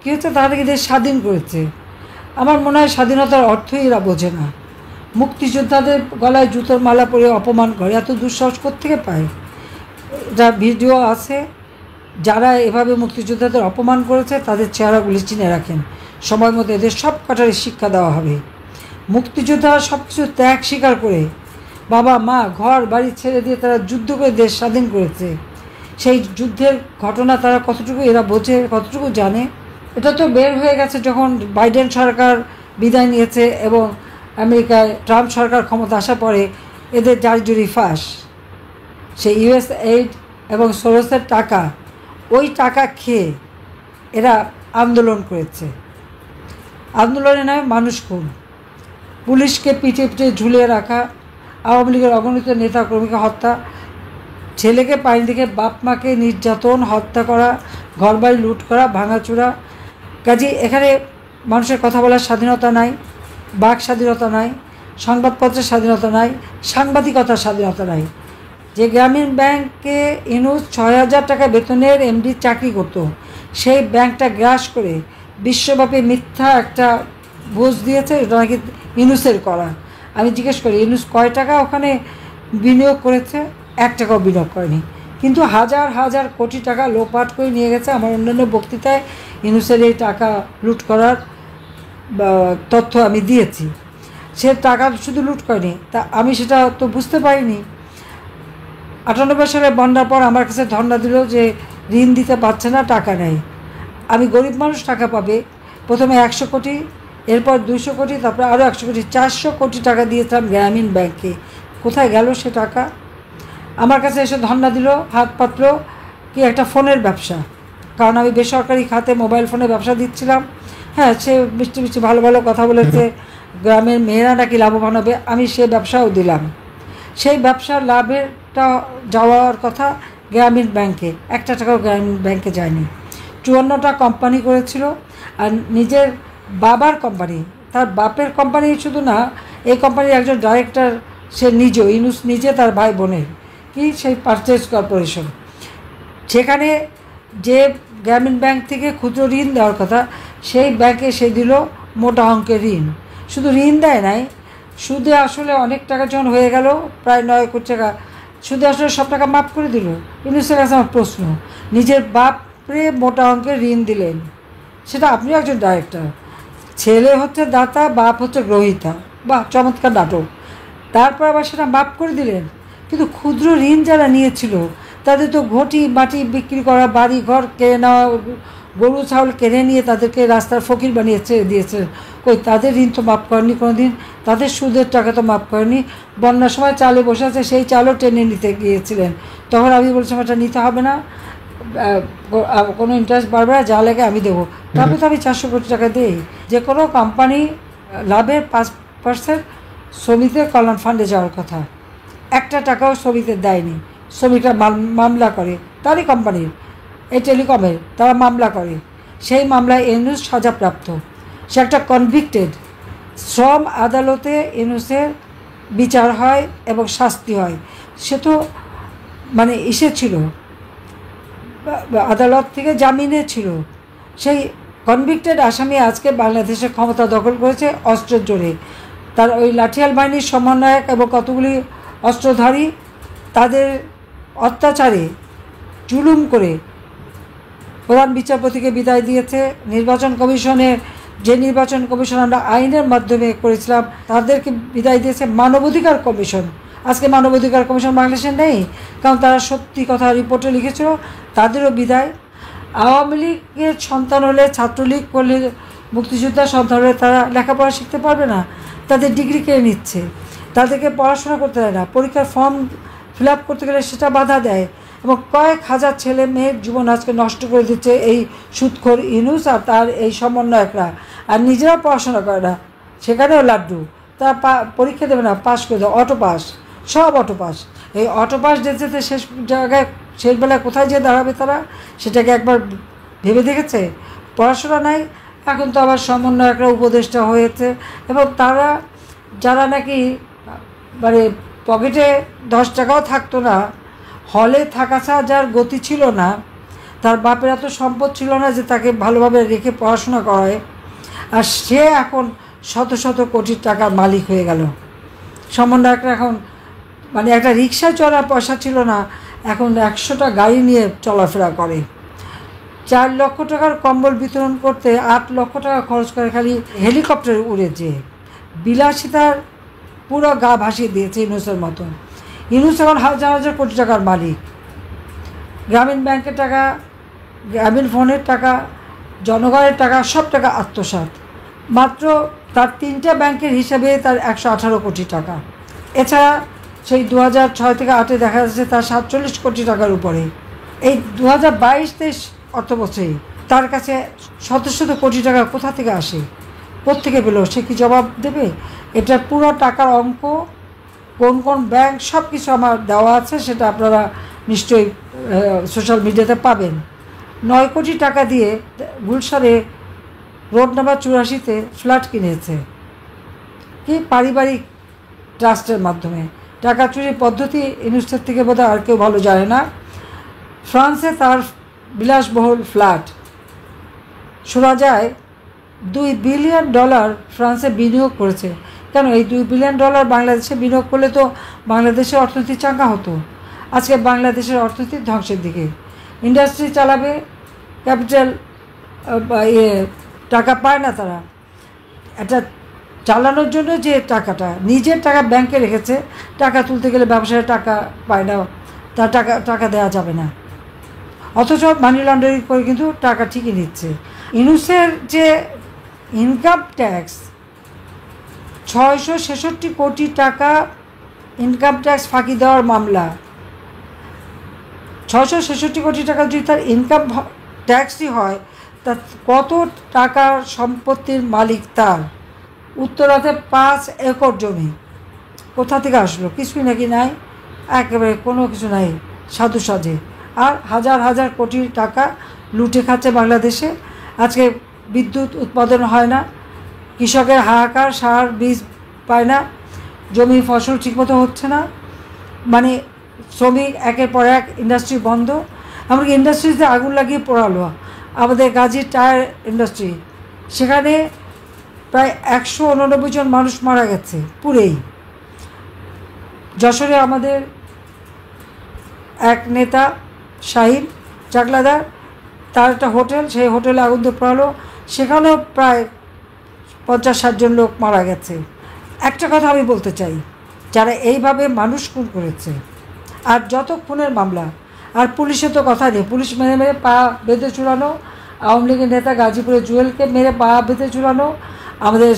কী হচ্ছে, তারা নাকি দেশ স্বাধীন করেছে। আমার মনে হয় স্বাধীনতার অর্থই এরা বোঝে না। মুক্তিযোদ্ধাদের গলায় জুতোর মালা পরে অপমান করে, এত দুঃসাহস কোত্থেকে পায়? এটা ভিডিও আছে। যারা এভাবে মুক্তিযোদ্ধাদের অপমান করেছে তাদের চেহারাগুলি চিনে রাখেন। সময় মতো এদের সব কটারই শিক্ষা দেওয়া হবে। মুক্তিযোদ্ধারা সব কিছু ত্যাগ স্বীকার করে, বাবা মা ঘর বাড়ি ছেড়ে দিয়ে তারা যুদ্ধ করে দেশ স্বাধীন করেছে। সেই যুদ্ধের ঘটনা তারা কতটুকু এরা বোঝে, কতটুকু জানে, এটা তো বের হয়ে গেছে যখন বাইডেন সরকার বিদায় নিয়েছে এবং আমেরিকায় ট্রাম্প সরকার ক্ষমতা আসার পরে এদের জারিজুরি ফাঁস। সেই ইউএস এইড এবং সোরসের টাকা, ওই টাকা খেয়ে এরা আন্দোলন করেছে। আন্দোলনের নামে মানুষ খুন। পুলিশকে পিঠে পিঠে ঝুলিয়ে রাখা, আওয়ামী লীগের অগণিত নেতা কর্মীকে হত্যা, ছেলেকে পানি দেখে বাপ মাকে নির্যাতন, হত্যা করা, ঘরবাড়ি লুট করা, ভাঙাচোরা। কাজে এখানে মানুষের কথা বলার স্বাধীনতা নাই, বাক স্বাধীনতা নাই, সংবাদপত্রের স্বাধীনতা নাই, সাংবাদিকতার স্বাধীনতা নাই। যে গ্রামীণ ব্যাংকে ইউনূস ৬,০০০ টাকা বেতনের এমডি চাকরি করত, সেই ব্যাংকটা গ্রাস করে বিশ্বব্যাপী মিথ্যা একটা বোঝ দিয়েছে, এটা নাকি ইউনূসের করা। আমি জিজ্ঞেস করি, ইউনূস কয় টাকা ওখানে বিনিয়োগ করেছে? 1 টাকাও বিনিয়োগ করেনি, কিন্তু হাজার হাজার কোটি টাকা লোপাট করে নিয়ে গেছে। আমার অন্যান্য বক্তৃতায় ইউনূসের এই টাকা লুট করার তথ্য আমি দিয়েছি। সে টাকা শুধু লুট করেনি, তা আমি সেটা তো বুঝতে পারিনি। 98 সালে বন্যার পর আমার কাছে ধর্ণা দিল যে ঋণ দিতে পারছে না, টাকা নেই। আমি গরিব মানুষ, টাকা পাবে। প্রথমে 100 কোটি, এরপর 200 কোটি, তারপরে আরও 100 কোটি, 400 কোটি টাকা দিয়েছিলাম গ্রামীণ ব্যাংকে। কোথায় গেল সে টাকা? আমার কাছে এসে ধর্ণা দিল হাত পাতল কি একটা ফোনের ব্যবসা, কারণ আমি বেসরকারি খাতে মোবাইল ফোনে ব্যবসা দিচ্ছিলাম। হ্যাঁ, সে মিষ্টি মিষ্টি ভালো ভালো কথা বলেছে, গ্রামের মেয়েরা নাকি লাভবান হবে, আমি সে ব্যবসাও দিলাম। সেই ব্যবসার লাভেরটা যাওয়ার কথা গ্রামীণ ব্যাংকে, 1 টাকাও গ্রামীণ ব্যাংকে যায়নি। 54টা কোম্পানি করেছিল, আর নিজের বাবার কোম্পানি, তার বাপের কোম্পানি শুধু না, এই কোম্পানির একজন ডাইরেক্টর সে নিজেও, ইউনূস নিজে, তার ভাই বোনের কি সেই পারচেজ কর্পোরেশন, সেখানে যে গ্রামীণ ব্যাংক থেকে ক্ষুদ্র ঋণ দেওয়ার কথা, সেই ব্যাংকে সে দিল মোটা অঙ্কের ঋণ। শুধু ঋণ দেয় নাই, সুদে আসলে অনেক টাকা যখন হয়ে গেল, প্রায় 9 কোটি টাকা, সুদে আসলে সব টাকা মাফ করে দিল। ইউনূসের কাছে আমার প্রশ্ন, নিজের বাপরে মোটা অঙ্কের ঋণ দিলেন, সেটা আপনিও একজন ডাইরেক্টর, ছেলে হচ্ছে দাতা, বাপ হচ্ছে গ্রহীতা, বা চমৎকার নাটক। তারপর আবার সেটা মাফ করে দিলেন। কিন্তু ক্ষুদ্র ঋণ যারা নিয়েছিল তাদের তো ঘটি মাটি বিক্রি করা, বাড়ি ঘর কেড়ে নেওয়া, গরু ছাগল কেড়ে নিয়ে তাদেরকে রাস্তার ফকির বানিয়ে ছেড়ে দিয়েছিলেন। কই, তাদের ঋণ তো মাফ করেনি কোনো দিন, তাদের সুদের টাকা তো মাফ করেনি। বন্যার সময় চালে বসে আছে, সেই চালও টেনে নিতে গিয়েছিলেন, তখন আমি বলছিলাম এটা নিতে হবে না, কোনো ইন্টারেস্ট বাড়বে না, যা লাগে আমি দেবো। তারপরে তো আমি 400 কোটি টাকা দিই। যে কোনো কোম্পানি লাভের 5% শ্রমিকদের কল্যাণ ফান্ডে যাওয়ার কথা, 1 টাকাও শ্রমিকদের দেয়নি। শ্রমিকরা মামলা করে, তারই কোম্পানির, এই টেলিকমের, তারা মামলা করে, সেই মামলায় ইউনূস সাজাপ্রাপ্ত, সে একটা কনভিক্টেড। শ্রম আদালতে ইউনূসের বিচার হয় এবং শাস্তি হয়। সে তো মানে ছিল, আদালত থেকে জামিনে ছিল। সেই কনভিক্টেড আসামি আজকে বাংলাদেশের ক্ষমতা দখল করেছে অস্ত্রের জোরে। তার ওই লাঠিয়াল বাহিনীর সমন্বয়ক এবং কতগুলি অস্ত্রধারী তাদের অত্যাচারে জুলুম করে প্রধান বিচারপতিকে বিদায় দিয়েছে। নির্বাচন কমিশনের, যে নির্বাচন কমিশন আমরা আইনের মাধ্যমে করেছিলাম, তাদেরকে বিদায় দিয়েছে মানবাধিকার কমিশন। আজকে মানবাধিকার কমিশন বাংলাদেশে নেই, কারণ তারা সত্যি কথা রিপোর্টে লিখেছিল, তাদেরও বিদায়। আওয়ামী লীগের সন্তান হলে, ছাত্রলীগ করলে, মুক্তিযোদ্ধার সন্তান হলে তারা লেখাপড়া শিখতে পারবে না, তাদের ডিগ্রি কেড়ে নিচ্ছে, তাদেরকে পড়াশোনা করতে দেয় না, পরীক্ষার ফর্ম ফিল আপ করতে গেলে সেটা বাধা দেয়, এবং কয়েক হাজার ছেলে মেয়ের জীবন আজকে নষ্ট করে দিচ্ছে এই সুদখোর ইউনূস আর তার এই সমন্বয়করা। আর নিজেরাও পড়াশোনা করে না, সেখানেও লাড্ডু, তারা পরীক্ষা দেবে না, পাস করে দেয়, অটো পাস, সব অটো পাস। এই অটো পাস যেতে শেষ জায়গায়, শেষ বেলায় কোথায় যেয়ে দাঁড়াবে তারা, সেটাকে একবার ভেবে দেখেছে? পড়াশোনা নাই। এখন তো আবার সমন্বয়করা উপদেষ্টা হয়েছে, এবং তারা যারা নাকি মানে পকেটে 10 টাকাও থাকতো না, হলে থাকা ছাড়া যার গতি ছিল না, তার বাপের এত সম্পদ ছিল না যে তাকে ভালোভাবে রেখে পড়াশোনা করায়, আর সে এখন শত শত কোটি টাকার মালিক হয়ে গেল। সমন্বয়করা এখন মানে একটা রিক্সায় চড়ার পয়সা ছিল না, এখন 100টা গাড়ি নিয়ে চলাফেরা করে। 4 লক্ষ টাকার কম্বল বিতরণ করতে 8 লক্ষ টাকা খরচ করে খালি হেলিকপ্টারে উড়ে যেয়ে। বিলাসিতার পুরো গা ভাসিয়ে দিয়েছে ইউনূসের মতন। ইউনূস এখন হাজার হাজার কোটি টাকার মালিক। গ্রামীণ ব্যাংকের টাকা, গ্রামীণ ফোনের টাকা, জনগণের টাকা, সব টাকা আত্মসাৎ। মাত্র তার 3টা ব্যাংকের হিসাবে তার 118 কোটি টাকা। এছাড়া সেই 2006 থেকে 2008 দেখা যাচ্ছে তার 47 কোটি টাকার উপরে। এই 2022-23 অর্থবছরে তার কাছে শত শত কোটি টাকা কোথা থেকে আসে? কোত্থেকে পেলো, সে কি জবাব দেবে? এটার পুরো টাকার অঙ্ক, কোন কোন ব্যাংক, সব কিছু আমার দেওয়া আছে, সেটা আপনারা নিশ্চয়ই সোশ্যাল মিডিয়াতে পাবেন। 9 কোটি টাকা দিয়ে গুলশানে রোড নাম্বার 84-তে ফ্ল্যাট কিনেছে, কি পারিবারিক ট্রাস্টের মাধ্যমে। টাকা চুরির পদ্ধতি ইউনিভার্সিটি থেকে বোধহয় আর কেউ ভালো জানে না। ফ্রান্সে তার বিলাসবহুল ফ্ল্যাট, শোনা যায় $2 বিলিয়ন ফ্রান্সে বিনিয়োগ করেছে। কেন এই $2 বিলিয়ন বাংলাদেশে বিনিয়োগ করলে তো বাংলাদেশের অর্থনীতি চাঙ্গা হতো। আজকে বাংলাদেশের অর্থনীতি ধ্বংসের দিকে। ইন্ডাস্ট্রি চালাবে, ক্যাপিটাল টাকা পায় না তারা। এটা চালানোর জন্য যে টাকাটা, নিজের টাকা ব্যাংকে রেখেছে, টাকা তুলতে গেলে ব্যবসায় টাকা পায় না, তার টাকা দেওয়া যাবে না। অথচ মানি লন্ডারিং করে কিন্তু টাকা ঠিকই নিচ্ছে। ইউনুসের যে ইনকাম ট্যাক্স 666 কোটি টাকা ইনকাম ট্যাক্স ফাঁকি দেওয়ার মামলা, 666 কোটি টাকা যদি তার ইনকাম ট্যাক্সই হয়, তা কত টাকার সম্পত্তির মালিক তার? উত্তরাতে 5 একর জমি কোথা থেকে আসলো? কিছুই নাকি নাই, একেবারে কোনো কিছু নাই, সাধু সাজে। আর হাজার হাজার কোটি টাকা লুটে খাচ্ছে বাংলাদেশে। আজকে বিদ্যুৎ উৎপাদন হয় না, কৃষকের হাহাকার, সার বীজ পায় না, জমি ফসল ঠিকমতো হচ্ছে না, মানে শ্রমিক একের পর এক, ইন্ডাস্ট্রি বন্ধ। এমনকি ইন্ডাস্ট্রিতে আগুন লাগিয়ে পোড়ালো। আমাদের গাজীর টায়ার ইন্ডাস্ট্রি, সেখানে প্রায় 189 জন মানুষ মারা গেছে পুরেই। যশোরে আমাদের এক নেতা শাহিন চাকলাদার, তার একটা হোটেল, সেই হোটেলে আগুন দিয়ে পোড়ালো, সেখানেও প্রায় 50-60 জন লোক মারা গেছে। একটা কথা আমি বলতে চাই, যারা এইভাবে মানুষ খুন করেছে, আর যত খুনের মামলা, আর পুলিশের তো কথা নেই, পুলিশ মেরে মেরে পা বেঁধে চুড়ানো, আওয়ামী লীগের নেতা গাজীপুরে জুয়েলকে মেরে পা বেঁধে চুড়ানো, আমাদের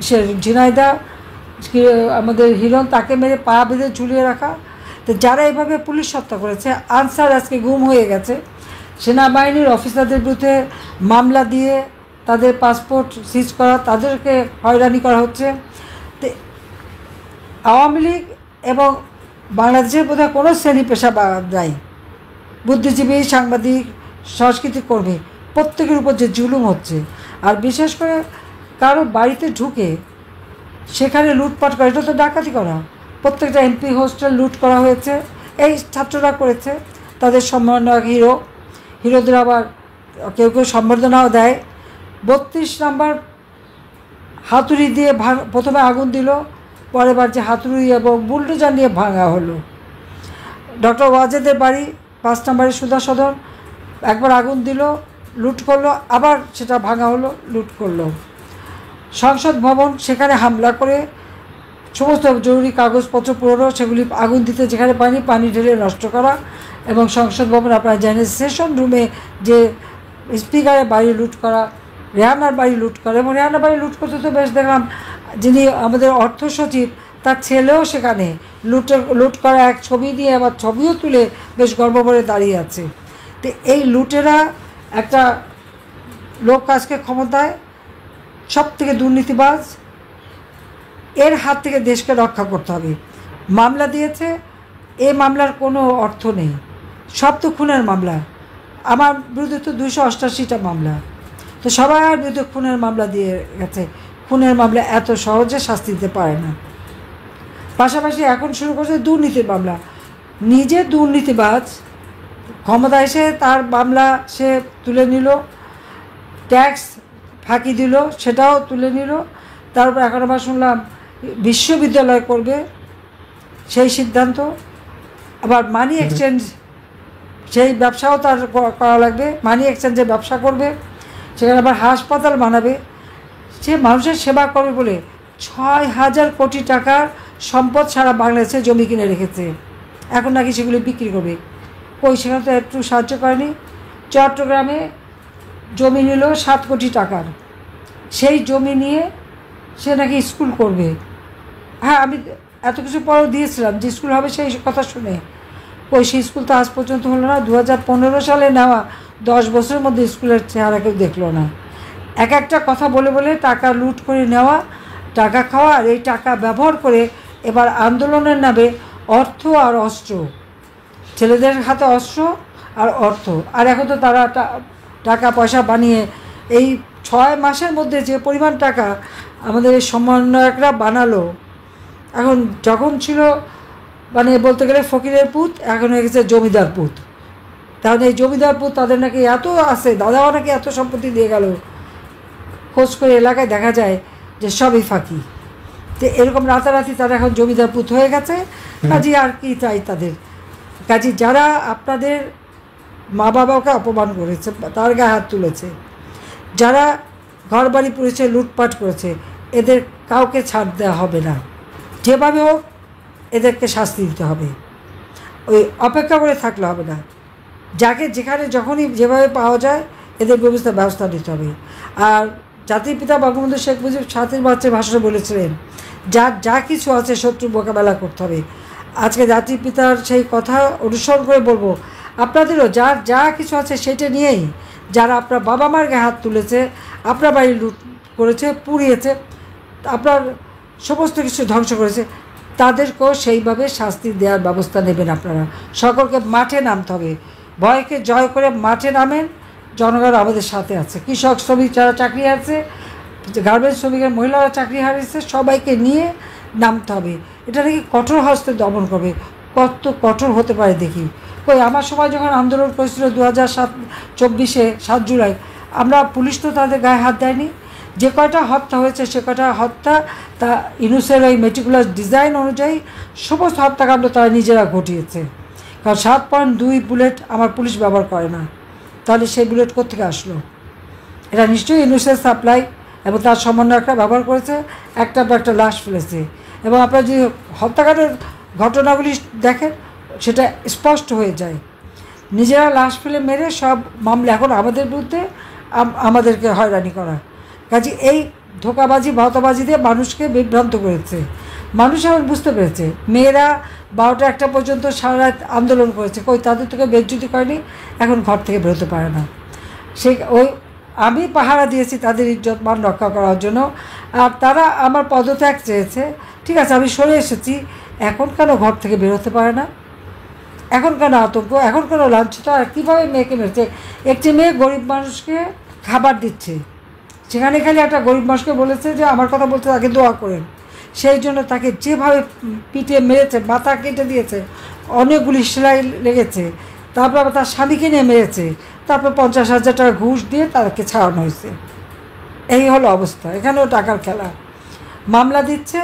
সে ঝিনাইদা আমাদের হিরণ, তাকে মেরে পা বেঁধে ঝুলিয়ে রাখা। তো যারা এইভাবে পুলিশ হত্যা করেছে, আনসার আজকে গুম হয়ে গেছে, সেনাবাহিনীর অফিসারদের বিরুদ্ধে মামলা দিয়ে তাদের পাসপোর্ট সিজ করা, তাদেরকে হয়রানি করা হচ্ছে। তো আওয়ামী লীগ এবং বাংলাদেশের বোধহয় কোনো শ্রেণী পেশা নাই, বুদ্ধিজীবী, সাংবাদিক, সংস্কৃতি কর্মী, প্রত্যেকের উপর যে জুলুম হচ্ছে, আর বিশেষ করে কারো বাড়িতে ঢুকে সেখানে লুটপাট করা, এটা তো ডাকাতি করা। প্রত্যেকটা এমপি হোস্টেল লুট করা হয়েছে, এই ছাত্ররা করেছে। তাদের সম্মাননায়ক হিরোদের আবার কেউ কেউ সম্বর্ধনাও দেয়। 32 নম্বর হাতুড়ি দিয়ে প্রথমে আগুন দিল, পরের বার যে হাতুড়ি এবং বুলডোজার নিয়ে ভাঙা হলো। ডক্টর ওয়াজেদের বাড়ি 5 নম্বরের সুধা সদন, একবার আগুন দিল, লুট করলো, আবার সেটা ভাঙা হলো, লুট করলো। সংসদ ভবন, সেখানে হামলা করে সমস্ত জরুরি কাগজপত্র পুরনো, সেগুলি আগুন দিতে যেখানে পানি ঢেলে নষ্ট করা। এবং সংসদ ভবন আপনারা জানেন, সেশন রুমে যে স্পিকারের বাড়ি লুট করা, রেহানার বাড়ি লুট করা। এবং রেহানার বাড়ি লুট করতে তো বেশ দেখলাম, যিনি আমাদের অর্থ সচিব, তার ছেলেও সেখানে লুট করা এক ছবি দিয়ে আবার ছবিও তুলে বেশ গর্ব করে দাঁড়িয়ে আছে। তো এই লুটেরা একটা লোক আজকে ক্ষমতায়, সব থেকে দুর্নীতিবাজ, এর হাত থেকে দেশকে রক্ষা করতে হবে। মামলা দিয়েছে, এই মামলার কোনো অর্থ নেই, সব তো খুনের মামলা। আমার বিরুদ্ধে তো 288টা মামলা, তো সবার বিরুদ্ধে খুনের মামলা দিয়ে গেছে। খুনের মামলা এত সহজে শাস্তি দিতে পারে না। পাশাপাশি এখন শুরু করছে দুর্নীতির মামলা। নিজে দুর্নীতিবাজ, ক্ষমতা এসে তার মামলা সে তুলে নিল, ট্যাক্স ফাঁকি দিল, সেটাও তুলে নিল। তারপর এখন আবার শুনলাম বিশ্ববিদ্যালয় করবে, সেই সিদ্ধান্ত। আবার মানি এক্সচেঞ্জ, সেই ব্যবসাও তার করা লাগবে, মানি এক্সচেঞ্জের ব্যবসা করবে, সেখানে আবার হাসপাতাল বানাবে। সে মানুষের সেবা করবে বলে 6,000 কোটি টাকার সম্পদ সারা বাংলাদেশে জমি কিনে রেখেছে, এখন নাকি সেগুলি বিক্রি করবে। কই, সেখানে তো একটু সাহায্য করেনি। চট্টগ্রামে জমি নিল 7 কোটি টাকার, সেই জমি নিয়ে সে নাকি স্কুল করবে। হ্যাঁ, আমি এত কিছু পরেও দিয়েছিলাম যে স্কুল হবে, সেই কথা শুনে কই, সেই স্কুল তো আজ পর্যন্ত হলো না। 2015 সালে নেওয়া, 10 বছরের মধ্যে স্কুলের চেহারা কেউ দেখলো না। এক একটা কথা বলে বলে টাকা লুট করে নেওয়া, টাকা খাওয়া, আর এই টাকা ব্যবহার করে এবার আন্দোলনের নামে অর্থ আর অস্ত্র, ছেলেদের হাতে অস্ত্র আর অর্থ। আর এখন তো তারা টাকা পয়সা বানিয়ে এই 6 মাসের মধ্যে যে পরিমাণ টাকা আমাদের এই সমন্বয়করা বানালো, এখন যখন ছিল মানে বলতে গেলে ফকিরের পুত, এখন হয়ে গেছে জমিদার পুত। তাহলে এই জমিদার পুত তাদের নাকি এত আছে, দাদাও নাকি এত সম্পত্তি দিয়ে গেল, খোঁজ করে এলাকায় দেখা যায় যে সবই ফাঁকি। তো এরকম রাতারাতি তারা এখন জমিদার পুত হয়ে গেছে। কাজী আর কি চাই তাদের? কাজী যারা আপনাদের মা বাবাকে অপমান করেছে, তার গায়ে হাত তুলেছে, যারা ঘর বাড়ি পুড়েছে, লুটপাট করেছে, এদের কাউকে ছাড় দেওয়া হবে না। যেভাবে হোক এদেরকে শাস্তি দিতে হবে, ওই অপেক্ষা করে থাকলে হবে না। যাকে যেখানে যখনই যেভাবে পাওয়া যায় এদের ব্যবস্থা নিতে হবে। আর জাতির পিতা বঙ্গবন্ধু শেখ মুজিব 7 মার্চের ভাষণে বলেছিলেন, যার যা কিছু আছে শত্রু মোকাবেলা করতে হবে। আজকে জাতির পিতার সেই কথা অনুসরণ করে বলবো, আপনাদেরও যার যা কিছু আছে সেটা নিয়েই, যারা আপনার বাবা মার গায়ে হাত তুলেছে, আপনার বাড়ি লুট করেছে, পুড়িয়েছে, আপনার সমস্ত কিছু ধ্বংস করেছে, তাদেরকেও সেইভাবে শাস্তি দেওয়ার ব্যবস্থা নেবেন আপনারা। সকলকে মাঠে নামতে হবে, ভয়কে জয় করে মাঠে নামেন। জনগণ আমাদের সাথে আছে, কৃষক শ্রমিক যারা চাকরি আছে, গার্মেন্টস শ্রমিকের মহিলারা চাকরি হারিয়েছে, সবাইকে নিয়ে নামতে হবে। এটা নাকি কঠোর হস্তে দমন করবে, কত কঠোর হতে পারে দেখি। ওই আমার সময় যখন আন্দোলন করেছিল 2024 7 জুলাই, আমরা পুলিশ তো তাদের গায়ে হাত দেয়নি। যে কয়টা হত্যা হয়েছে সে কয়টা হত্যা তা ইউনুসের ওই মেটিকুলাস ডিজাইন অনুযায়ী সমস্ত হত্যাকাণ্ড তারা নিজেরা ঘটিয়েছে। কারণ 7.2 বুলেট আমার পুলিশ ব্যবহার করে না, তাহলে সেই বুলেট কোত্থেকে আসলো? এটা নিশ্চয়ই ইউনুসের সাপ্লাই এবং তার সমন্বয়করা ব্যবহার করেছে, একটা পর একটা লাশ ফেলেছে। এবং আপনারা যদি হত্যাকাণ্ডের ঘটনাগুলি দেখেন সেটা স্পষ্ট হয়ে যায়। নিজেরা লাশ ফেলে মেরে সব মামলা এখন আমাদের বিরুদ্ধে, আমাদেরকে হয়রানি করা। কাজে এই ধোঁকাবাজি ভাওতাবাজি দিয়ে মানুষকে বিভ্রান্ত করেছে। মানুষ এখন বুঝতে পেরেছে, মেয়েরা 12টা 1টা পর্যন্ত সারা রাত আন্দোলন করেছে, কই তাদের থেকে বেজ্জতি করেনি, এখন ঘর থেকে বেরোতে পারে না। ওই আমি পাহারা দিয়েছি তাদের ইজ্জত মান রক্ষা করার জন্য, আর তারা আমার পদত্যাগ চেয়েছে, ঠিক আছে আমি সরে এসেছি, এখন কেন ঘর থেকে বেরোতে পারে না? এখন কেন আতঙ্ক, এখন কেন লাঞ্ছিত? আর কীভাবে মেয়েকে মেরেছে? একটি মেয়ে গরিব মানুষকে খাবার দিচ্ছে, সেখানে খালি একটা গরিব মানুষকে বলেছে যে আমার কথা বলতে তাকে দোয়া করেন, সেই জন্য তাকে যেভাবে পিটিয়ে মেরেছে, মাথা কেটে দিয়েছে, অনেকগুলি সেলাই লেগেছে, তারপর আবার তার স্বামীকে নিয়ে মেরেছে, তারপর 50,000 টাকা ঘুষ দিয়ে তাদেরকে ছাড়ানো হয়েছে। এই হলো অবস্থা। এখানেও টাকার খেলা, মামলা দিচ্ছে,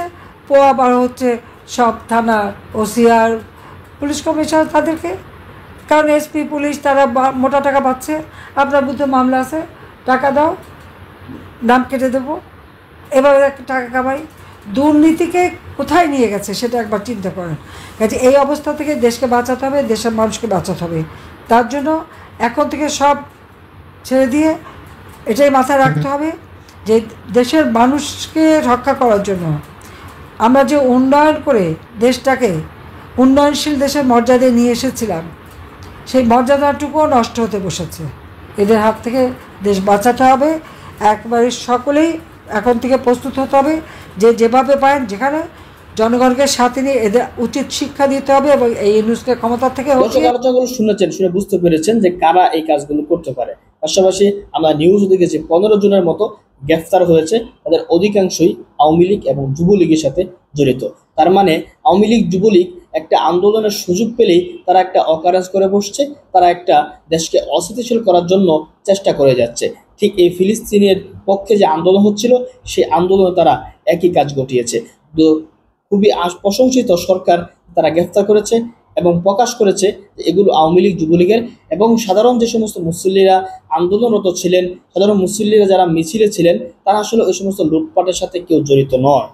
পোয়া বার হচ্ছে সব থানা ওসিআর পুলিশ কমিশনার তাদেরকে, কারণ এসপি পুলিশ তারা মোটা টাকা পাচ্ছে, আপনার বিরুদ্ধে মামলা আছে, টাকা দাও, নাম কেটে দেবো, এভাবে টাকা কামাই। দুর্নীতিকে কোথায় নিয়ে গেছে সেটা একবার চিন্তা করেন। কাজে এই অবস্থা থেকে দেশকে বাঁচাতে হবে, দেশের মানুষকে বাঁচাতে হবে। তার জন্য এখন থেকে সব ছেড়ে দিয়ে এটাই মাথায় রাখতে হবে যে দেশের মানুষকে রক্ষা করার জন্য আমরা যে উন্নয়ন করে দেশটাকে উন্নয়নশীল দেশের মর্যাদায় নিয়ে এসেছিলাম, সেই মর্যাদাটুকুও নষ্ট হতে বসেছে। এদের হাত থেকে দেশ বাঁচাতে হবে। একবারে সকলেই এখন থেকে প্রস্তুত হতে হবে যে যেভাবে পারেন, যেখানে জনগণকে সাথে নিয়ে এদের উচিত শিক্ষা দিতে হবে এবং এই ইউনুসকে ক্ষমতা থেকে আলোচনাগুলো শুনেছেন, শুনে বুঝতে পেরেছেন যে কারা এই কাজগুলো করতে পারে। পাশাপাশি আমরা নিউজ দেখেছি 15 জনের মতো গ্রেফতার হয়েছে, তাদের অধিকাংশই আওয়ামী লীগ এবং যুবলীগের সাথে জড়িত। তার মানে আওয়ামী লীগ যুবলীগ একটা আন্দোলনের সুযোগ পেলেই তারা একটা অকারেন্স করে বসছে, তারা একটা দেশকে অস্থিতিশীল করার জন্য চেষ্টা করে যাচ্ছে। ঠিক এই ফিলিস্তিনের পক্ষে যে আন্দোলন হচ্ছিল সেই আন্দোলনে তারা একই কাজ ঘটিয়েছে। তো খুবই প্রশংসিত সরকার তারা গ্রেফতার করেছে এবং প্রকাশ করেছে যে এগুলো আওয়ামী লীগ যুবলীগের, এবং সাধারণ যে সমস্ত মুসল্লিরা আন্দোলনরত ছিলেন, সাধারণ মুসল্লিরা যারা মিছিলে ছিলেন, তারা আসলে ওই সমস্ত লুটপাটের সাথে কেউ জড়িত নয়।